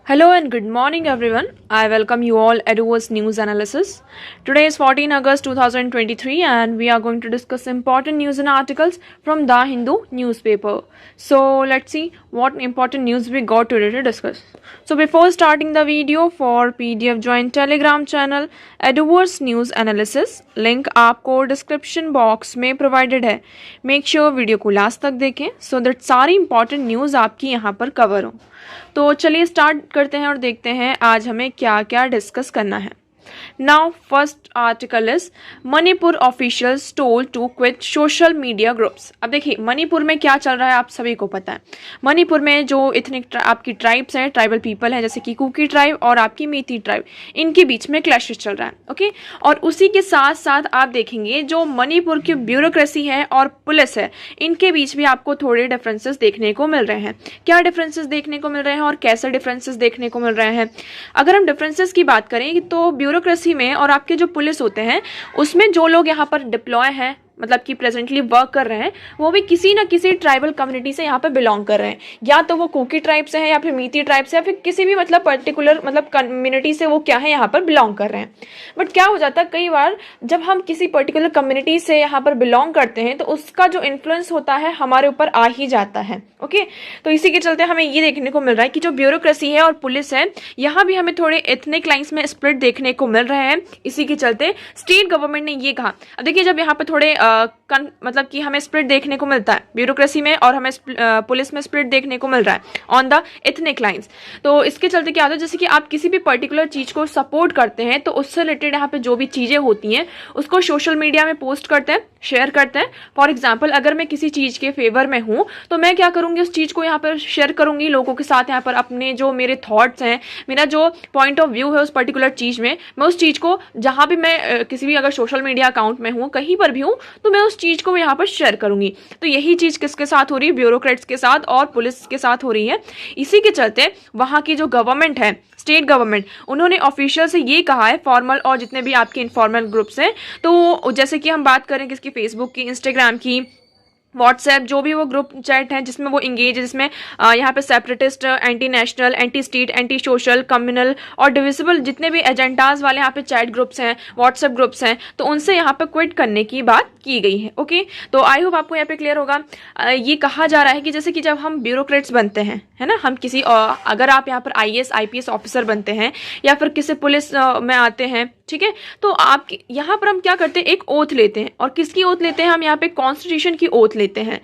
Hello and good morning everyone. I welcome you all at Eduverse News Analysis. Today is 14 August 2023 and we are going to discuss important news and articles from The Hindu newspaper. So let's see what important news we got today to discuss. So before starting the video, for PDF join Telegram channel Eduverse News Analysis. Link आपको description box में provided है. Make sure video को last तक देखें so that सारी important news आपकी यहाँ पर कवर हो. तो चलिए स्टार्ट करते हैं और देखते हैं आज हमें क्या क्या डिस्कस करना है. Now first article is Manipur officials told to quit social media groups. अब देखिए मणिपुर में क्या चल रहा है आप सभी को पता है. मणिपुर में जो इथनिक आपकी ट्राइब्स हैं, ट्राइबल पीपल हैं, जैसे कि कुकी ट्राइब और आपकी मीती ट्राइब, इनके बीच में क्लैशेस चल रहा है. ओके, और उसी के साथ साथ आप देखेंगे जो मणिपुर की ब्यूरोक्रेसी है और पुलिस है, इनके बीच भी आपको थोड़े डिफरेंसेस देखने को मिल रहे हैं. क्या डिफरेंसेस देखने को मिल रहे हैं और कैसे डिफरेंसेस देखने को मिल रहे हैं? अगर हम डिफरेंसेस की बात करें तो ब्यूरोक्रेसी में और आपके जो पुलिस होते हैं उसमें जो लोग यहाँ पर डिप्लॉय हैं, मतलब कि प्रेजेंटली वर्क कर रहे हैं, वो भी किसी ना किसी ट्राइबल कम्युनिटी से यहाँ पे बिलोंग कर रहे हैं. या तो वो कुकी ट्राइब से है या फिर मीती ट्राइब से या फिर किसी भी मतलब पर्टिकुलर मतलब कम्युनिटी से वो क्या है यहाँ पर बिलोंग कर रहे हैं. बट क्या हो जाता है कई बार जब हम किसी पर्टिकुलर कम्युनिटी से यहाँ पर बिलोंग करते हैं तो उसका जो इन्फ्लुएंस होता है हमारे ऊपर आ ही जाता है. ओके, तो इसी के चलते हमें ये देखने को मिल रहा है कि जो ब्यूरोक्रेसी है और पुलिस है यहाँ भी हमें थोड़े एथनिक लाइन्स में स्प्लिट देखने को मिल रहे हैं. इसी के चलते स्टेट गवर्नमेंट ने ये कहा. अब देखिए जब यहाँ पे थोड़े मतलब कि हमें स्प्लिट देखने को मिलता है ब्यूरोक्रेसी में और हमें पुलिस में स्प्लिट देखने को मिल रहा है ऑन द एथनिक लाइंस, तो इसके चलते क्या होता है जैसे कि आप किसी भी पर्टिकुलर चीज़ को सपोर्ट करते हैं तो उससे रिलेटेड यहाँ पे जो भी चीज़ें होती हैं उसको सोशल मीडिया में पोस्ट करते हैं, शेयर करते हैं. फॉर एग्जाम्पल अगर मैं किसी चीज़ के फेवर में हूँ तो मैं क्या करूँगी, उस चीज़ को यहाँ पर शेयर करूँगी लोगों के साथ. यहाँ पर अपने जो मेरे थॉट्स हैं, मेरा जो पॉइंट ऑफ व्यू है उस पर्टिकुलर चीज़ में, मैं उस चीज़ को जहाँ भी मैं किसी भी अगर सोशल मीडिया अकाउंट में हूँ, कहीं पर भी हूँ, तो मैं उस चीज़ को यहाँ पर शेयर करूंगी. तो यही चीज़ किसके साथ हो रही है? ब्यूरोक्रेट्स के साथ और पुलिस के साथ हो रही है. इसी के चलते वहाँ की जो गवर्नमेंट है, स्टेट गवर्नमेंट, उन्होंने ऑफिशियल से ये कहा है, फॉर्मल और जितने भी आपके इनफॉर्मल ग्रुप्स हैं, तो जैसे कि हम बात करें किसकी, फेसबुक की, इंस्टाग्राम की, व्हाट्सएप, जो भी वो ग्रुप चैट है जिसमें वो इंगेज है, जिसमें यहाँ पे separatist, anti national, anti state, anti social, communal और डिविजिबल जितने भी एजेंडाज वाले यहाँ पे चैट ग्रुप्स हैं, व्हाट्सएप ग्रुप्स हैं, तो उनसे यहाँ पे क्विट करने की बात की गई है. ओके, तो आई होप आपको यहाँ पे क्लियर होगा. ये कहा जा रहा है कि जैसे कि जब हम ब्यूरोक्रेट्स बनते हैं, है ना, हम किसी अगर आप यहाँ पर IAS IPS ऑफिसर बनते हैं या फिर किसी पुलिस में आते हैं, ठीक है, तो आप यहाँ पर हम क्या करते हैं, एक ओथ लेते हैं. और किसकी ओथ लेते हैं? हम यहाँ पे कॉन्स्टिट्यूशन की ओथ लेते हैं.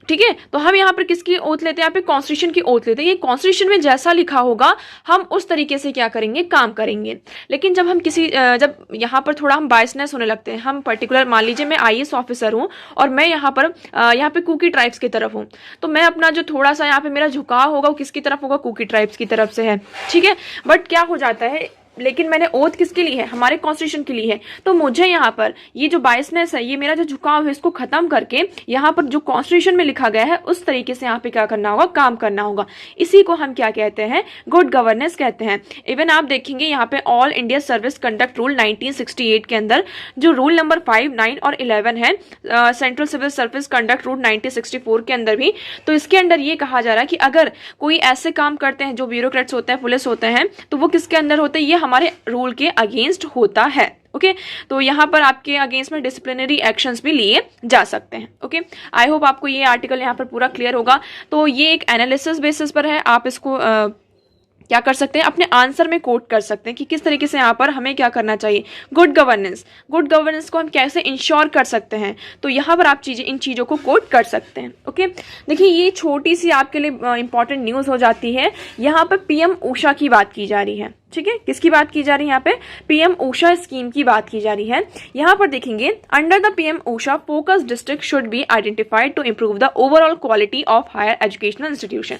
ठीक है, तो हम यहाँ पर किसकी ओथ लेते हैं? यहाँ पे कॉन्स्टिट्यूशन की ओथ लेते हैं. ये कॉन्स्टिट्यूशन में जैसा लिखा होगा हम उस तरीके से क्या करेंगे, काम करेंगे. लेकिन जब हम जब यहाँ पर थोड़ा हम बायसनेस होने लगते हैं, हम पर्टिकुलर, मान लीजिए मैं IAS ऑफिसर हूँ और मैं यहाँ पे कुकी ट्राइब्स की तरफ हूँ, तो मैं अपना जो थोड़ा सा यहाँ पे मेरा झुकाव होगा वो किसकी तरफ होगा? कुकी ट्राइब्स की तरफ से है. ठीक है, बट क्या हो जाता है, लेकिन मैंने ओथ किसके लिए है? हमारे कॉन्स्टिट्यूशन के लिए है. तो मुझे यहाँ पर ये जो बायसनेस है, ये मेरा जो झुकाव है, इसको खत्म करके यहाँ पर जो कॉन्स्टिट्यूशन में लिखा गया है उस तरीके से यहाँ पे क्या करना होगा, काम करना होगा. इसी को हम क्या कहते हैं? गुड गवर्नेंस कहते हैं. इवन आप देखेंगे यहाँ पे all India service conduct rule 1968 के अंदर जो रूल नंबर 5, 9 और 11 है, central civil service conduct rule 1964 के अंदर भी, तो इसके अंदर ये कहा जा रहा है कि अगर कोई ऐसे काम करते हैं जो ब्यूरोक्रेट्स होते हैं, पुलिस होते हैं, तो वो किसके अंदर होते हैं? ये हमारे रूल के अगेंस्ट होता है. ओके, तो यहाँ पर आपके अगेंस्ट में डिसिप्लिनरी एक्शंस भी लिए जा सकते हैं. ओके, आई होप आपको ये आर्टिकल यहाँ पर पूरा क्लियर होगा. तो ये एक एनालिसिस बेसिस पर है, आप इसको क्या कर सकते हैं, अपने आंसर में कोट कर सकते हैं कि किस तरीके से यहाँ पर हमें क्या करना चाहिए. गुड गवर्नेंस को हम कैसे इंश्योर कर सकते हैं, तो यहाँ पर आप इन चीज़ों को कोट कर सकते हैं. ओके, देखिए ये छोटी सी आपके लिए इंपॉर्टेंट न्यूज़ हो जाती है. यहाँ पर PM ऊषा की बात की जा रही है. ठीक है, किसकी बात की जा रही है? यहाँ पे PM ऊषा स्कीम की बात की जा रही है. यहाँ पर देखेंगे, under the PM USHA focus district should be identified to improve the overall quality of higher educational institution.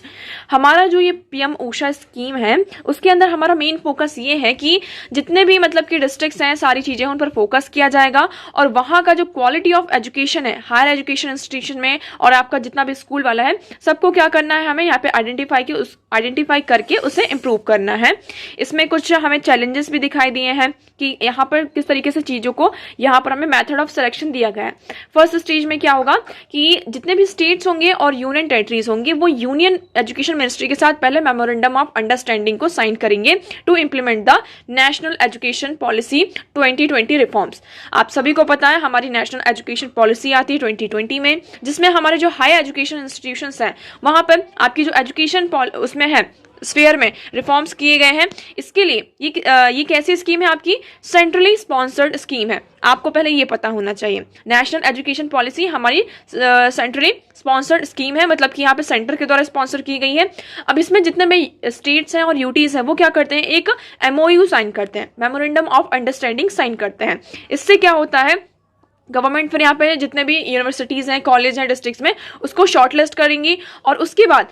हमारा जो ये PM ऊषा स्कीम है उसके अंदर हमारा मेन फोकस ये है कि जितने भी मतलब कि डिस्ट्रिक्ट्स हैं, सारी चीजें उन पर फोकस किया जाएगा और वहाँ का जो क्वालिटी ऑफ एजुकेशन है हायर एजुकेशन इंस्टीट्यूशन में और आपका जितना भी स्कूल वाला है, सबको क्या करना है, हमें यहाँ पे आइडेंटिफाई कि आइडेंटिफाई करके उसे इम्प्रूव करना है। इसमें कुछ हमें चैलेंजेस भी दिखाई दिए हैं कि यहाँ पर किस तरीके से चीज़ों को यहाँ पर हमें मेथड ऑफ सिलेक्शन दिया गया है। फर्स्ट स्टेज में क्या होगा कि जितने भी स्टेट्स होंगे और यूनियन टेरिटरीज होंगे वो यूनियन एजुकेशन मिनिस्ट्री के साथ पहले मेमोरेंडम ऑफ अंडरस्टैंडिंग को साइन करेंगे to implement the national education policy 2020 reforms. आप सभी को पता है हमारी नेशनल एजुकेशन पॉलिसी आती है 2020 में, जिसमें हमारे जो हाई एजुकेशन इंस्टीट्यूशंस हैं वहां पर आपकी जो एजुकेशन उसमें है स्फीयर में रिफॉर्म्स किए गए हैं। इसके लिए ये कैसी स्कीम है? आपकी सेंट्रली स्पॉन्सर्ड स्कीम है। आपको पहले ये पता होना चाहिए नेशनल एजुकेशन पॉलिसी हमारी सेंट्रली स्पॉन्सर्ड स्कीम है, मतलब कि यहाँ पे सेंटर के द्वारा स्पॉन्सर की गई है। अब इसमें जितने भी स्टेट्स हैं और यूटीज हैं वो क्या करते हैं, एक MOU साइन करते हैं, मेमोरेंडम ऑफ अंडरस्टैंडिंग साइन करते हैं। इससे क्या होता है, गवर्नमेंट फिर यहाँ पे जितने भी यूनिवर्सिटीज़ हैं, कॉलेज हैं डिस्ट्रिक्ट्स में, उसको शॉर्टलिस्ट करेंगी और उसके बाद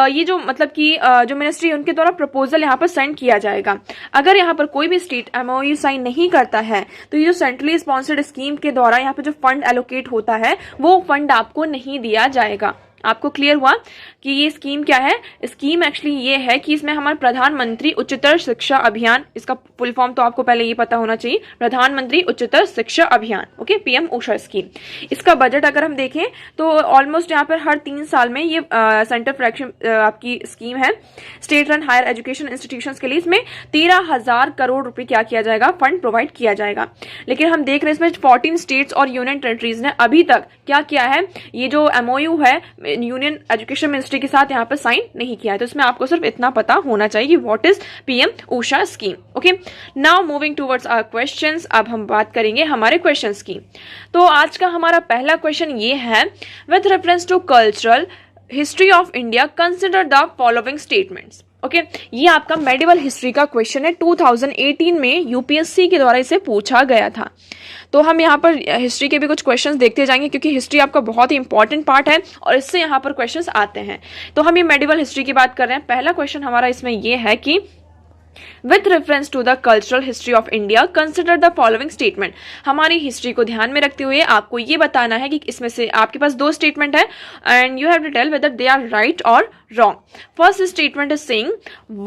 ये जो मतलब कि जो मिनिस्ट्री है उनके द्वारा प्रपोजल यहाँ पर सेंड किया जाएगा। अगर यहाँ पर कोई भी स्टेट MOU साइन नहीं करता है तो ये जो सेंट्रली स्पॉन्सर्ड स्कीम के द्वारा यहाँ पे जो फंड एलोकेट होता है वो फंड आपको नहीं दिया जाएगा। आपको क्लियर हुआ कि ये स्कीम क्या है? स्कीम एक्चुअली ये है कि इसमें हमारा प्रधानमंत्री उच्चतर शिक्षा अभियान, इसका फुल फॉर्म तो आपको पहले ये पता होना चाहिए, प्रधानमंत्री उच्चतर शिक्षा अभियान, ओके, PM ऊषा स्कीम। इसका बजट अगर हम देखें तो ऑलमोस्ट यहाँ पर हर 3 साल में ये सेंटर फ्रैक्शन आपकी स्कीम है state run higher education institutions के लिए। इसमें 13,000 करोड़ रुपए क्या किया जाएगा, फंड प्रोवाइड किया जाएगा। लेकिन हम देख रहे हैं इसमें 14 स्टेट्स और यूनियन टेरिटरीज ने अभी तक क्या किया है, ये जो MOU है यूनियन एजुकेशन मिनिस्ट्री के साथ यहाँ पर साइन नहीं किया है। तो इसमें आपको सिर्फ इतना पता होना चाहिए कि what is PM USHA scheme. Okay, now moving towards our questions. अब हम बात करेंगे हमारे क्वेश्चंस की। तो आज का हमारा पहला क्वेश्चन ये है, with reference to cultural history of India consider the following statements. Okay, ये आपका मेडिवल हिस्ट्री का क्वेश्चन है। 2018 में UPSC के द्वारा इसे पूछा गया था। तो हम यहाँ पर हिस्ट्री के भी कुछ क्वेश्चंस देखते जाएंगे क्योंकि हिस्ट्री आपका बहुत ही इंपॉर्टेंट पार्ट है और इससे यहाँ पर क्वेश्चंस आते हैं। तो हम ये मेडिवल हिस्ट्री की बात कर रहे हैं। पहला क्वेश्चन हमारा इसमें ये है कि with reference to the cultural history of India consider the following statement. हमारी हिस्ट्री को ध्यान में रखते हुए आपको ये बताना है कि इसमें से आपके पास 2 स्टेटमेंट है and you have to tell whether they are right और wrong. First statement is saying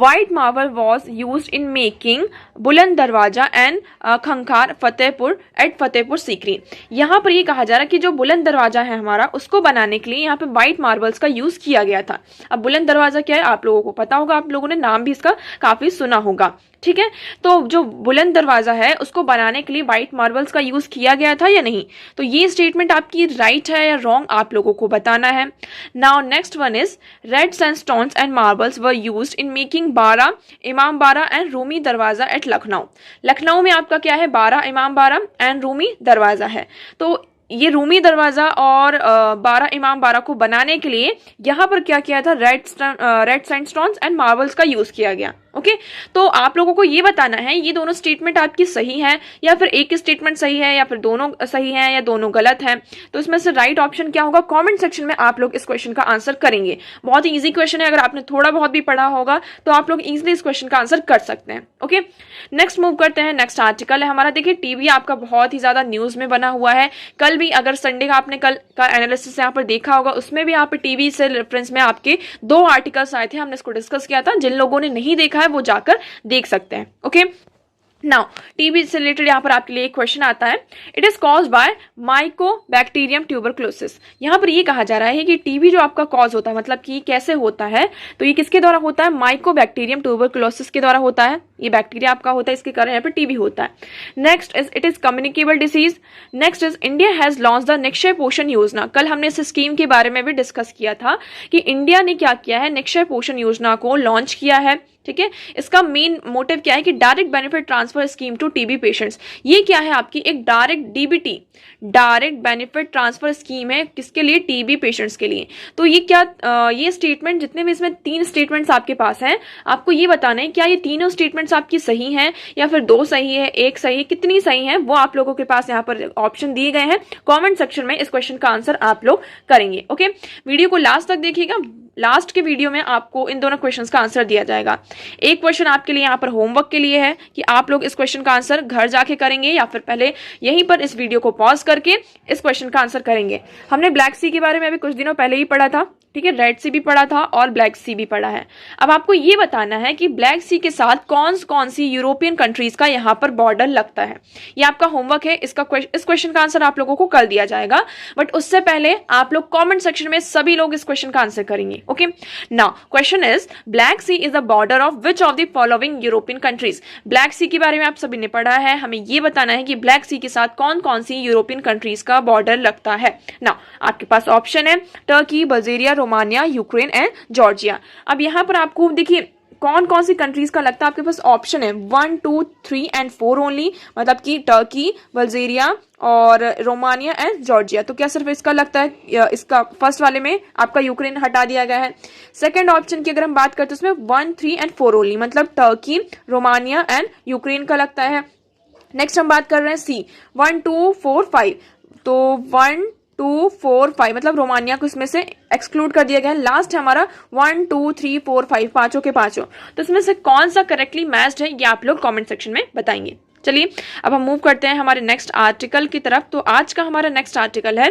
white marble was used in making बुलंद दरवाजा एंड खंखार फतेहपुर एट फतेहपुर सीकरी। यहाँ पर ये कहा जा रहा है कि जो बुलंद दरवाजा है हमारा उसको बनाने के लिए यहाँ पे व्हाइट मार्बल्स का यूज किया गया था। अब बुलंद दरवाजा क्या है आप लोगों को पता होगा, आप लोगों ने नाम भी इसका काफी सुना होगा, ठीक है। तो जो बुलंद दरवाजा है उसको बनाने के लिए व्हाइट मार्बल्स का यूज किया गया था या नहीं, तो ये स्टेटमेंट आपकी राइट है या रॉन्ग आप लोगों को बताना है। Now next one is red sandstones and marbles were used in making बारा इमाम बारा एंड रूमी दरवाजा एट लखनऊ। लखनऊ में आपका क्या है, बारा इमाम बारा एंड रूमी दरवाजा है। तो ये रूमी दरवाजा और बारा इमाम बारा को बनाने के लिए यहाँ पर क्या किया था, रेड सैंडस्टोन्स एंड मार्बल्स का यूज किया गया। ओके, तो आप लोगों को ये बताना है ये दोनों स्टेटमेंट आपकी सही है या फिर एक स्टेटमेंट सही है या फिर दोनों सही है या दोनों गलत है। तो इसमें से राइट ऑप्शन क्या होगा, कमेंट सेक्शन में आप लोग इस क्वेश्चन का आंसर करेंगे। बहुत ही इजी क्वेश्चन है, अगर आपने थोड़ा बहुत भी पढ़ा होगा तो आप लोग इजीली इस क्वेश्चन का आंसर कर सकते हैं। ओके, नेक्स्ट मूव करते हैं। नेक्स्ट आर्टिकल है हमारा, देखिए टीवी आपका बहुत ही ज्यादा न्यूज में बना हुआ है। कल भी अगर संडे का आपने कल का एनालिसिस यहाँ पर देखा होगा उसमें भी यहाँ पर टीवी से रेफरेंस में आपके 2 आर्टिकल्स आए थे, हमने इसको डिस्कस किया था। जिन लोगों ने नहीं देखा है वो जाकर देख सकते हैं। ओके, नाउ टीबी से रिलेटेड यहाँ पर आपके लिए एक क्वेश्चन आता है, it is caused bye Mycobacterium tuberculosis. यहाँ पर ये कहा जा रहा है कि टीबी जो आपका कॉज होता है, मतलब कि कैसे होता है, तो ये किसके द्वारा होता है, माइकोबैक्टीरियम ट्यूबरक्लोसिस के द्वारा होता है। ये बैक्टीरिया आपका होता है, इसके कारण यहाँ पर टीबी होता है। Next is it is communicable disease. Next is India has launch the Nikshay पोषण योजना। कल हमने इस स्कीम के बारे में भी डिस्कस किया था कि इंडिया ने क्या किया है, निक्षय पोषण योजना को लॉन्च किया है, ठीक है। इसका मेन मोटिव क्या है कि direct benefit transfer scheme to TB patients. ये क्या है आपकी एक direct DBT, direct benefit transfer scheme है, किसके लिए, टीबी पेशेंट्स के लिए। तो ये क्या ये स्टेटमेंट जितने भी इसमें 3 स्टेटमेंट्स आपके पास हैं, आपको ये बताना है क्या ये तीनों स्टेटमेंट्स आपकी सही हैं या फिर 2 सही है, 1 सही है, कितनी सही है, वो आप लोगों के पास यहाँ पर ऑप्शन दिए गए हैं। कॉमेंट सेक्शन में इस क्वेश्चन का आंसर आप लोग करेंगे। ओके, वीडियो को लास्ट तक देखिएगा, लास्ट के वीडियो में आपको इन दोनों क्वेश्चंस का आंसर दिया जाएगा। एक क्वेश्चन आपके लिए यहाँ पर होमवर्क के लिए है कि आप लोग इस क्वेश्चन का आंसर घर जाके करेंगे या फिर पहले यहीं पर इस वीडियो को पॉज करके इस क्वेश्चन का आंसर करेंगे। हमने ब्लैक सी के बारे में अभी कुछ दिनों पहले ही पढ़ा था, ठीक है, रेड सी भी पढ़ा था और ब्लैक सी भी पढ़ा है। अब आपको ये बताना है कि ब्लैक सी के साथ कौन कौन सी यूरोपियन कंट्रीज का यहाँ पर बॉर्डर लगता है। ये आपका होमवर्क है। इस क्वेश्चन का आंसर आप लोगों को कल दिया जाएगा, बट उससे पहले आप लोग कमेंट सेक्शन में सभी लोग इस क्वेश्चन का आंसर करेंगे। Okay, now question is Black Sea is the border of which of the following European countries. Black Sea के बारे में आप सभी ने पढ़ा है, हमें ये बताना है कि ब्लैक सी के साथ कौन कौन सी यूरोपियन कंट्रीज का बॉर्डर लगता है। नाउ आपके पास ऑप्शन है Turkey, Bulgaria, Romania, Ukraine and Georgia. अब यहाँ पर आपको देखिए कौन कौन सी कंट्रीज का लगता है। आपके पास ऑप्शन है 1, 2, 3 एंड 4 ओनली, मतलब कि टर्की, बल्गेरिया और रोमानिया एंड जॉर्जिया। तो क्या सिर्फ इसका लगता है? इसका फर्स्ट वाले में आपका यूक्रेन हटा दिया गया है। सेकंड ऑप्शन की अगर हम बात करते हैं उसमें 1, 3 एंड 4 ओनली, मतलब टर्की, रोमानिया एंड यूक्रेन का लगता है। नेक्स्ट हम बात कर रहे हैं सी 1, 2, 4, 5, तो 1, 2, 4, 5 मतलब रोमानिया को इसमें से एक्सक्लूड कर दिया गया है। लास्ट है हमारा 1, 2, 3, 4, 5, पांचों के पांचों। तो इसमें से कौन सा करेक्टली मैच्ड है ये आप लोग कमेंट सेक्शन में बताएंगे। चलिए अब हम मूव करते हैं हमारे नेक्स्ट आर्टिकल की तरफ। तो आज का हमारा नेक्स्ट आर्टिकल है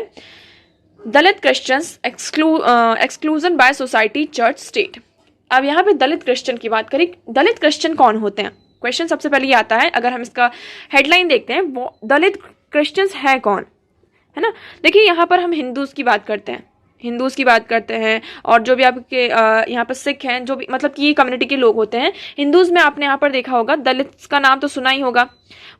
Dalit Christians exclusion by society, church, state. अब यहाँ पे दलित क्रिश्चियन की बात करें, दलित क्रिश्चियन कौन होते हैं? क्वेश्चन सबसे पहले ये आता है, अगर हम इसका हेडलाइन देखते हैं, वो दलित क्रिश्चियंस है कौन, है ना। देखिए यहाँ पर हम हिंदूज की बात करते हैं, हिंदूज की बात करते हैं, और जो भी आपके यहाँ पर सिख हैं, जो भी मतलब कि ये कम्युनिटी के लोग होते हैं। हिंदूज में आपने यहाँ पर देखा होगा, दलित का नाम तो सुना ही होगा।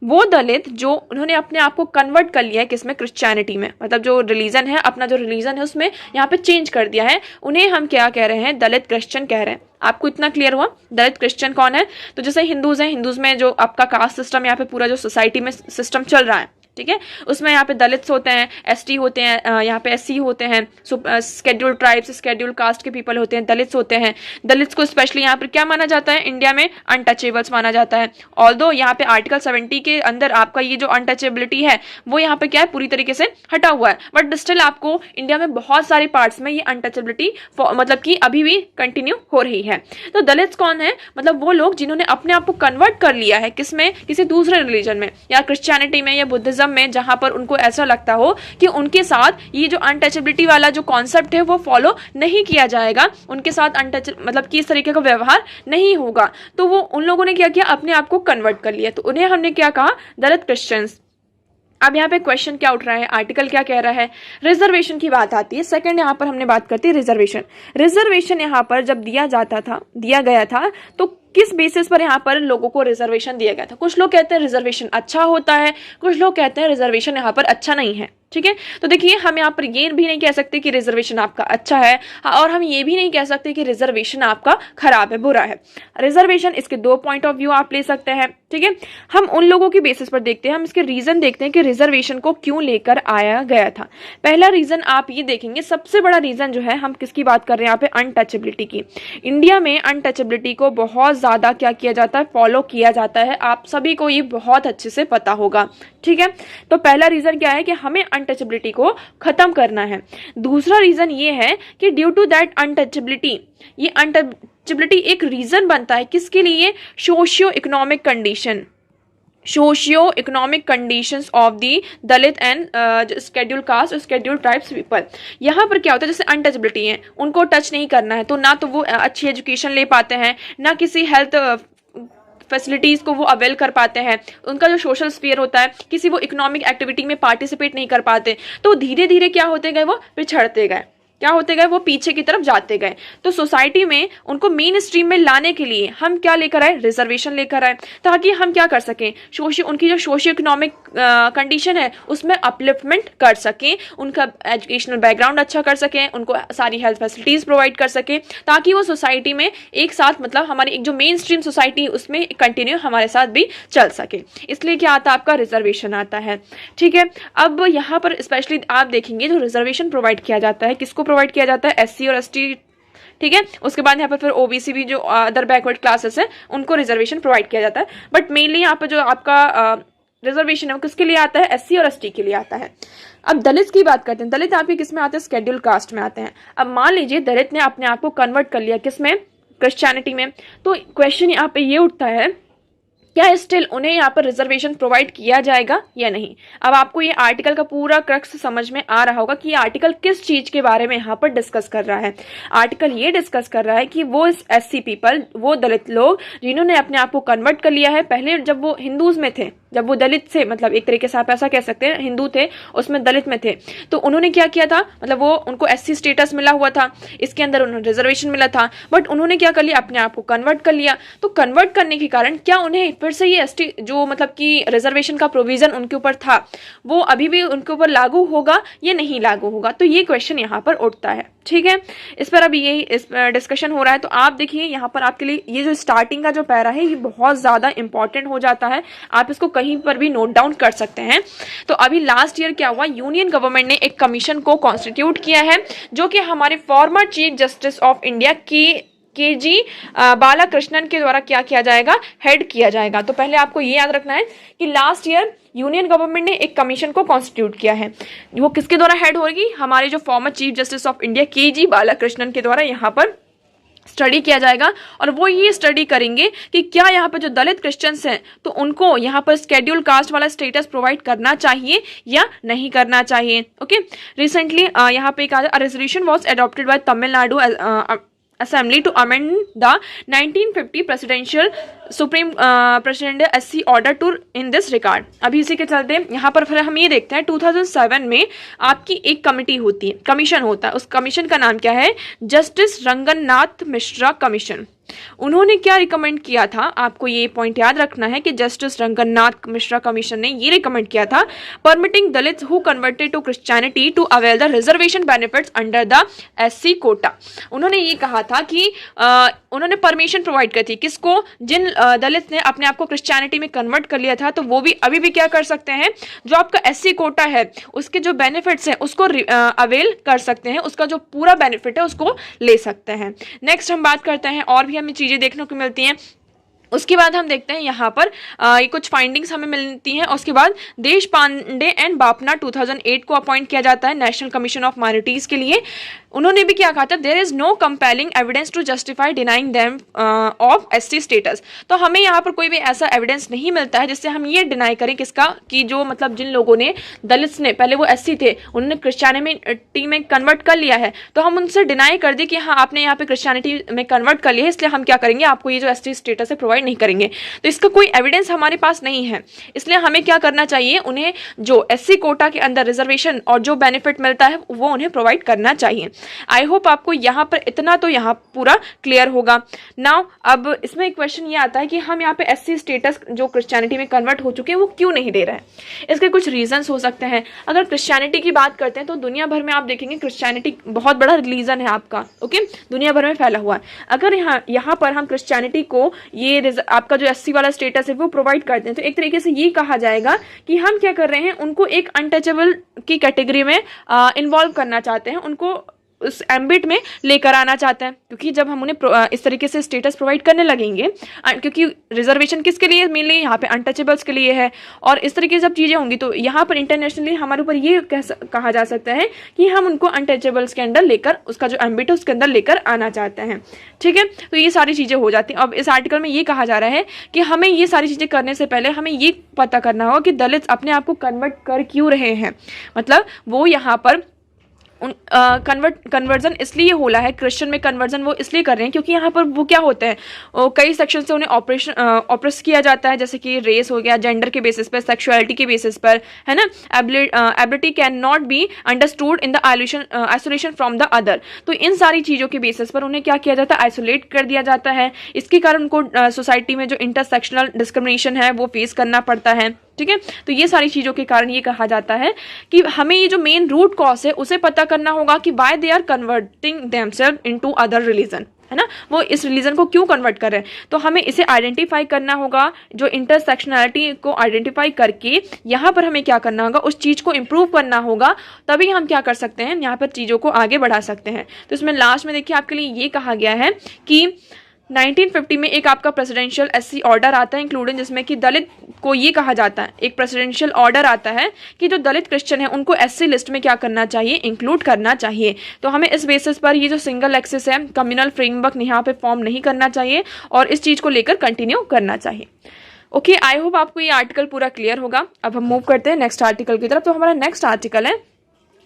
वो दलित जो उन्होंने अपने आप को कन्वर्ट कर लिया है किसमें? क्रिश्चियनिटी में, मतलब जो रिलीजन है, अपना जो रिलीजन है उसमें यहाँ पे चेंज कर दिया है, उन्हें हम क्या कह रहे हैं? दलित क्रिश्चियन कह रहे हैं। आपको इतना क्लियर हुआ दलित क्रिश्चियन कौन है? तो जैसे हिंदूज हैं, हिंदूज में जो आपका कास्ट सिस्टम, यहाँ पे पूरा जो सोसाइटी में सिस्टम चल रहा है, ठीक है, उसमें यहाँ पे दलित्स होते हैं, एसटी होते हैं, यहाँ पे एससी होते हैं, स्केड्यूल्ड ट्राइब्स, स्केड्यूल्ड कास्ट के पीपल होते हैं, दलित्स होते हैं। दलित्स को स्पेशली यहाँ पर क्या माना जाता है? इंडिया में अनटचेबल्स माना जाता है। ऑल्दो यहाँ पे आर्टिकल 70 के अंदर आपका ये जो अनटचेबिलिटी है वो यहाँ पे क्या है? पूरी तरीके से हटा हुआ है, बट स्टिल आपको इंडिया में बहुत सारे पार्ट्स में ये अनटचेबिलिटी मतलब कि अभी भी कंटिन्यू हो रही है। तो दलित्स कौन है? मतलब वो लोग जिन्होंने अपने आप को कन्वर्ट कर लिया है किसमें? किसी दूसरे रिलीजन में, या क्रिश्चियनिटी में या बुद्धिज्म में, जहां पर उनको ऐसा लगता हो कि उनके साथ ये जो अनटचेबिलिटी वाला जो कॉन्सेप्ट है वो फॉलो नहीं किया जाएगा, उनके साथ अनटच मतलब कि इस तरीके का व्यवहार नहीं होगा। तो वो उन लोगों ने क्या किया? अपने आप को कन्वर्ट कर लिया, तो उन्हें हमने क्या कहा? दलित क्रिश्चियंस। अब यहाँ पे क्वेश्चन क्या उठ रहा है, आर्टिकल क्या कह रहा है? रिजर्वेशन की बात आती है। सेकंड यहाँ पर हमने बात करती है रिजर्वेशन। रिजर्वेशन यहाँ पर जब दिया गया था तो किस बेसिस पर यहाँ पर लोगों को रिजर्वेशन दिया गया था? कुछ लोग कहते हैं रिजर्वेशन अच्छा होता है, कुछ लोग कहते हैं रिजर्वेशन यहाँ पर अच्छा नहीं है, ठीक है। तो देखिए हम यहाँ पर ये भी नहीं कह सकते कि रिजर्वेशन आपका अच्छा है, और हम ये भी नहीं कह सकते कि रिजर्वेशन आपका खराब है, बुरा है। रिजर्वेशन, इसके दो पॉइंट ऑफ व्यू आप ले सकते हैं, ठीक है। हम उन लोगों की बेसिस पर देखते हैं, हम इसके रीजन देखते हैं कि रिजर्वेशन को क्यों लेकर आया गया था। पहला रीजन आप ये देखेंगे, सबसे बड़ा रीजन जो है, हम किसकी बात कर रहे हैं यहाँ पे? अनटचेबिलिटी की। इंडिया में अनटचेबिलिटी को बहुत ज्यादा क्या किया जाता है? फॉलो किया जाता है। आप सभी को ये बहुत अच्छे से पता होगा, ठीक है। तो पहला रीजन क्या है? कि हमें अनटचेबिलिटी को खत्म करना है। दूसरा रीजन ये है कि ड्यू टू दैट अनटचेबिलिटी, ये अनटचेबिलिटी एक रीजन बनता है किसके लिए? Socio economic condition, socio economic conditions of the Dalit and scheduled caste और स्केड्यूल ट्राइब्स पीपल। यहाँ पर क्या होता है? जैसे अनटचेबिलिटी है, उनको टच नहीं करना है, तो ना तो वो अच्छी एजुकेशन ले पाते हैं, ना किसी हेल्थ फैसिलिटीज को वो अवेल कर पाते हैं, उनका जो सोशल स्फीयर होता है, किसी वो इकोनॉमिक एक्टिविटी में पार्टिसिपेट नहीं कर पाते। तो धीरे धीरे क्या होते गए? वो पिछड़ते गए, क्या होते गए? वो पीछे की तरफ जाते गए। तो सोसाइटी में उनको मेन स्ट्रीम में लाने के लिए हम क्या लेकर आए? रिजर्वेशन लेकर आए, ताकि हम क्या कर सकें? उनकी जो सोशियो इकोनॉमिक कंडीशन है उसमें अपलिफ्टमेंट कर सकें, उनका एजुकेशनल बैकग्राउंड अच्छा कर सकें, उनको सारी हेल्थ फैसिलिटीज प्रोवाइड कर सकें, ताकि वो सोसाइटी में एक साथ, मतलब हमारी एक जो मेन स्ट्रीम सोसाइटी उसमें कंटिन्यू हमारे साथ भी चल सके। इसलिए क्या आता है? आपका रिजर्वेशन आता है, ठीक है। अब यहाँ पर स्पेशली आप देखेंगे जो रिजर्वेशन प्रोवाइड किया जाता है, किसको प्रोवाइड किया जाता है? एससी और एसटी, ठीक है। उसके बाद यहाँ पर फिर ओबीसी भी, जो अदर बैकवर्ड क्लासेस है, उनको रिजर्वेशन प्रोवाइड किया जाता है। बट मेनली यहाँ पर जो आपका रिजर्वेशन है वो किसके लिए आता है? एससी और एसटी के लिए आता है। अब दलित की बात करते हैं। दलित आपके किस में आते हैं? शेड्यूल कास्ट में आते हैं। अब मान लीजिए दलित ने अपने आप को कन्वर्ट कर लिया किसमें? क्रिश्चियनिटी में। तो क्वेश्चन यहाँ पे ये उठता है, क्या स्टिल उन्हें यहाँ पर रिजर्वेशन प्रोवाइड किया जाएगा या नहीं? अब आपको ये आर्टिकल का पूरा क्रक्स समझ में आ रहा होगा कि ये आर्टिकल किस चीज के बारे में यहाँ पर डिस्कस कर रहा है। आर्टिकल ये डिस्कस कर रहा है कि वो एससी पीपल, वो दलित लोग जिन्होंने अपने आप को कन्वर्ट कर लिया है, पहले जब वो हिंदूज में थे, जब वो दलित से, मतलब एक तरीके से आप ऐसा कह सकते हैं हिंदू थे उसमें दलित में थे, तो उन्होंने क्या किया था, मतलब वो उनको एससी स्टेटस मिला हुआ था, इसके अंदर उन्हें रिजर्वेशन मिला था, बट उन्होंने क्या कर लिया, अपने आप को कन्वर्ट कर लिया। तो कन्वर्ट करने के कारण क्या उन्हें फिर से ये एसटी जो मतलब कि रिजर्वेशन का प्रोविजन उनके ऊपर था वो अभी भी उनके ऊपर लागू होगा या नहीं लागू होगा? तो ये क्वेश्चन यहाँ पर उठता है। ठीक है, इस पर अभी यही इस डिस्कशन हो रहा है। तो आप देखिए यहाँ पर आपके लिए ये जो स्टार्टिंग का जो पैरा है ये बहुत ज्यादा इंपॉर्टेंट हो जाता है, आप इसको कहीं पर भी नोट डाउन कर सकते हैं। तो अभी लास्ट ईयर क्या हुआ, यूनियन गवर्नमेंट ने एक कमीशन को कॉन्स्टिट्यूट किया है जो कि हमारे former chief justice of India के जी बालाकृष्णन के द्वारा क्या किया जाएगा, हेड किया जाएगा। तो पहले आपको ये याद रखना है कि लास्ट ईयर यूनियन गवर्नमेंट ने एक कमीशन को कॉन्स्टिट्यूट किया है, वो किसके द्वारा हेड होगी, हमारे जो former chief justice of India के जी बालाकृष्णन के द्वारा यहाँ पर स्टडी किया जाएगा। और वो ये स्टडी करेंगे कि क्या यहाँ पर जो दलित क्रिश्चियंस हैं तो उनको यहाँ पर शेड्यूल कास्ट वाला स्टेटस प्रोवाइड करना चाहिए या नहीं करना चाहिए। ओके, रिसेंटली यहाँ पे एक resolution was adopted by Tamil Nadu Assembly to amend the 1950 presidential supreme president SC order to in this regard. अभी इसी के चलते यहाँ पर फिर हम ये देखते हैं 2007 में आपकी एक कमिटी होती है, कमीशन होता है, उस कमीशन का नाम क्या है, जस्टिस रंगनाथ मिश्रा कमीशन। उन्होंने क्या रिकमेंड किया था, आपको ये पॉइंट याद रखना है कि जस्टिस रंगनाथ मिश्रा कमीशन ने ये रिकमेंड किया था, permitting Dalits who converted to Christianity to avail the reservation benefits under the SC quota. उन्होंने ये कहा था कि उन्होंने परमिशन प्रोवाइड की थी किसको, जिन दलित ने अपने आप को क्रिश्चियनिटी में कन्वर्ट कर लिया था, तो वो भी अभी भी क्या कर सकते हैं, जो आपका SC कोटा है उसके जो बेनिफिट्स हैं उसको अवेल कर सकते हैं, उसका जो पूरा बेनिफिट है उसको ले सकते हैं। नेक्स्ट हम बात करते हैं, और भी हमें चीजें देखने को मिलती हैं। उसके बाद हम देखते हैं यहाँ पर ये कुछ फाइंडिंग्स हमें मिलती हैं। उसके बाद देश पांडे एंड बापना 2008 को अपॉइंट किया जाता है नेशनल कमीशन ऑफ माइनॉरिटीज के लिए। उन्होंने भी क्या कहा था, there is no compelling evidence to justify denying them of SC status. तो हमें यहाँ पर कोई भी ऐसा एविडेंस नहीं मिलता है जिससे हम ये डिनाई करें किसका, कि जो मतलब जिन लोगों ने दलित ने पहले वो SC थे उन्होंने क्रिश्चियनिटी में कन्वर्ट कर लिया है, तो हम उनसे डिनाई कर दे कि हाँ आपने यहाँ पे क्रिश्चियनिटी में कन्वर्ट कर लिया है, इसलिए हम क्या करेंगे, आपको ये जो SC स्टेटस है प्रोवाइड नहीं करेंगे। तो इसका कोई एविडेंस हमारे पास नहीं है, इसलिए हमें क्या करना चाहिए, उन्हें जो SC कोटा के अंदर रिजर्वेशन और जो बेनिफिट मिलता है वो उन्हें प्रोवाइड करना चाहिए। आई होप आपको यहाँ पर इतना तो यहाँ पूरा क्लियर होगा। नाउ अब इसमें एक क्वेश्चन ये आता है कि हम यहाँ पे SC स्टेटस जो क्रिश्चियनिटी में कन्वर्ट हो चुके हैं वो क्यों नहीं दे रहे हैं। इसके कुछ रीजंस हो सकते हैं। अगर क्रिश्चियनिटी की बात करते हैं तो दुनिया भर में आप देखेंगे क्रिश्चियनिटी बहुत बड़ा रिलीजन है आपका, ओके, दुनिया भर में फैला हुआ है। अगर यहाँ पर हम क्रिश्चियनिटी को ये आपका जो SC वाला स्टेटस है वो प्रोवाइड करते हैं, तो एक तरीके से ये कहा जाएगा कि हम क्या कर रहे हैं, उनको एक अनटचेबल की कैटेगरी में इन्वॉल्व करना चाहते हैं, उनको उस एम्बिट में लेकर आना चाहते हैं। क्योंकि जब हम उन्हें इस तरीके से स्टेटस प्रोवाइड करने लगेंगे, क्योंकि रिजर्वेशन किसके लिए मेनली यहाँ पे अनटचेबल्स के लिए है, और इस तरीके से जब चीजें होंगी तो यहाँ पर इंटरनेशनली हमारे ऊपर ये कहा जा सकता है कि हम उनको अनटचेबल्स के अंदर लेकर, उसका जो एम्बिट है उसके अंदर लेकर आना चाहते हैं। ठीक है, तो ये सारी चीजें हो जाती हैं। अब इस आर्टिकल में ये कहा जा रहा है कि हमें ये सारी चीजें करने से पहले हमें ये पता करना होगा कि दलित अपने आप को कन्वर्ट कर क्यों रहे हैं, मतलब वो यहाँ पर कन्वर्जन इसलिए हो रहा है, क्रिश्चियन में कन्वर्जन वो इसलिए कर रहे हैं क्योंकि यहाँ पर वो क्या होते हैं, कई सेक्शन से उन्हें ऑप्रेस किया जाता है, जैसे कि रेस हो गया, जेंडर के बेसिस पर, सेक्सुअलिटी के बेसिस पर, है ना, ability can not be understood in the isolation from the other. तो इन सारी चीज़ों के बेसिस पर उन्हें क्या किया जाता है, आइसोलेट कर दिया जाता है। इसके कारण उनको सोसाइटी में जो इंटरसेक्शनल डिस्क्रिमिनेशन है वो फेस करना पड़ता है। ठीक है, तो ये सारी चीजों के कारण ये कहा जाता है कि हमें ये जो मेन रूट कॉज है उसे पता करना होगा कि why they are converting themselves into other religion, है ना, वो इस रिलीजन को क्यों कन्वर्ट कर रहे हैं। तो हमें इसे आइडेंटिफाई करना होगा, जो इंटरसेक्शनैलिटी को आइडेंटिफाई करके यहाँ पर हमें क्या करना होगा, उस चीज को इम्प्रूव करना होगा, तभी हम क्या कर सकते हैं, यहाँ पर चीजों को आगे बढ़ा सकते हैं। तो इसमें लास्ट में देखिए आपके लिए ये कहा गया है कि 1950 में एक आपका प्रेसिडेंशियल एससी ऑर्डर आता है इंक्लूडिंग, जिसमें कि दलित को ये कहा जाता है, एक प्रेसिडेंशियल ऑर्डर आता है कि जो दलित क्रिश्चियन है उनको एससी लिस्ट में क्या करना चाहिए, इंक्लूड करना चाहिए। तो हमें इस बेसिस पर ये जो सिंगल एक्सेस है, कम्युनल फ्रेमवर्क यहाँ पे फॉर्म नहीं करना चाहिए और इस चीज़ को लेकर कंटिन्यू करना चाहिए। ओके, आई होप आपको ये आर्टिकल पूरा क्लियर होगा। अब हम मूव करते हैं नेक्स्ट आर्टिकल की तरफ। तो हमारा नेक्स्ट आर्टिकल है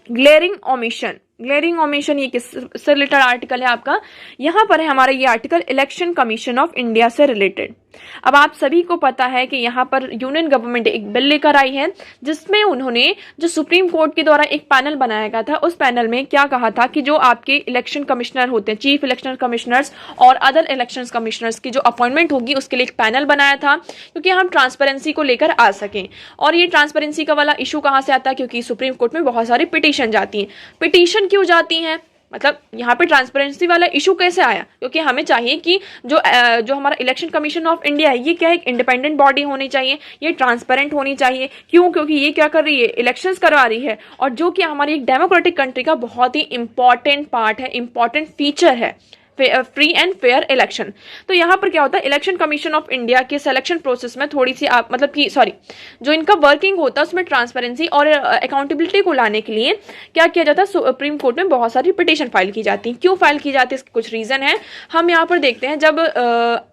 ग्लेरिंग ओमिशन। ग्लेरिंग ओमिशन ये किससे रिलेटेड आर्टिकल है आपका, यहाँ पर है हमारा ये article election commission of India से रिलेटेड। अब आप सभी को पता है कि यहाँ पर यूनियन गवर्नमेंट एक बिल लेकर आई है जिसमें उन्होंने जो सुप्रीम कोर्ट के द्वारा एक पैनल बनाया गया था, उस पैनल में क्या कहा था कि जो आपके इलेक्शन कमिश्नर होते हैं, चीफ इलेक्शन कमिश्नर्स और अदर इलेक्शन कमिश्नर्स की जो अपॉइंटमेंट होगी उसके लिए एक पैनल बनाया था, क्योंकि हम ट्रांसपेरेंसी को लेकर आ सकें। और ये ट्रांसपेरेंसी का वाला इशू कहाँ से आता है, क्योंकि सुप्रीम कोर्ट में बहुत सारी पिटीशन जाती हैं। पिटीशन क्यों जाती हैं, मतलब यहाँ पे ट्रांसपेरेंसी वाला इशू कैसे आया, क्योंकि हमें चाहिए कि जो हमारा इलेक्शन कमीशन ऑफ इंडिया है ये क्या है, एक इंडिपेंडेंट बॉडी होनी चाहिए, ये ट्रांसपेरेंट होनी चाहिए। क्यों, क्योंकि ये क्या कर रही है, इलेक्शंस करवा रही है, और जो कि हमारी एक डेमोक्रेटिक कंट्री का बहुत ही इंपॉर्टेंट पार्ट है, इंपॉर्टेंट फीचर है फ्री एंड फेयर इलेक्शन। तो यहाँ पर क्या होता है, इलेक्शन कमीशन ऑफ इंडिया के सिलेक्शन प्रोसेस में थोड़ी सी आप मतलब कि जो इनका वर्किंग होता है उसमें ट्रांसपेरेंसी और अकाउंटेबिलिटी को लाने के लिए क्या किया जाता है, सुप्रीम कोर्ट में बहुत सारी पिटीशन फाइल की जाती है। क्यों फाइल की जाती है, इसके कुछ रीजन है। हम यहाँ पर देखते हैं जब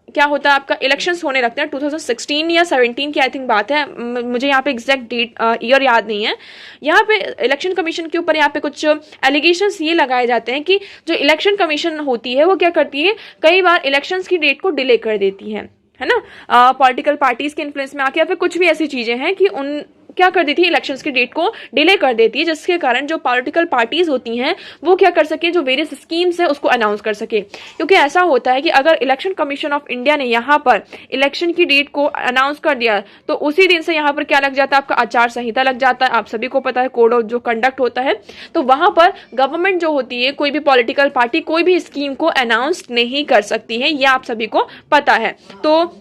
क्या होता है, आपका इलेक्शंस होने लगते हैं 2016 या 17 की आई थिंक बात है, मुझे यहाँ पे एग्जैक्ट डेट ईयर याद नहीं है। यहाँ पे इलेक्शन कमीशन के ऊपर यहाँ पे कुछ एलिगेशंस ये लगाए जाते हैं कि जो इलेक्शन कमीशन होती है वो क्या करती है, कई बार इलेक्शंस की डेट को डिले कर देती है ना, पॉलिटिकल पार्टीज के इन्फ्लुएंस में आके, या फिर कुछ भी ऐसी चीजें हैं कि उन क्या कर देती है, इलेक्शंस की डेट को डिले कर देती है, जिसके कारण जो पॉलिटिकल पार्टीज होती हैं वो क्या कर सके, जो वेरियस स्कीम्स है उसको अनाउंस कर सके। क्योंकि ऐसा होता है कि अगर इलेक्शन कमीशन ऑफ इंडिया ने यहाँ पर इलेक्शन की डेट को अनाउंस कर दिया तो उसी दिन से यहाँ पर क्या लग जाता है, आपका आचार संहिता लग जाता है। आप सभी को पता है कोड ऑफ जो कंडक्ट होता है, तो वहां पर गवर्नमेंट जो होती है, कोई भी पॉलिटिकल पार्टी कोई भी स्कीम को अनाउंस नहीं कर सकती है, यह आप सभी को पता है। तो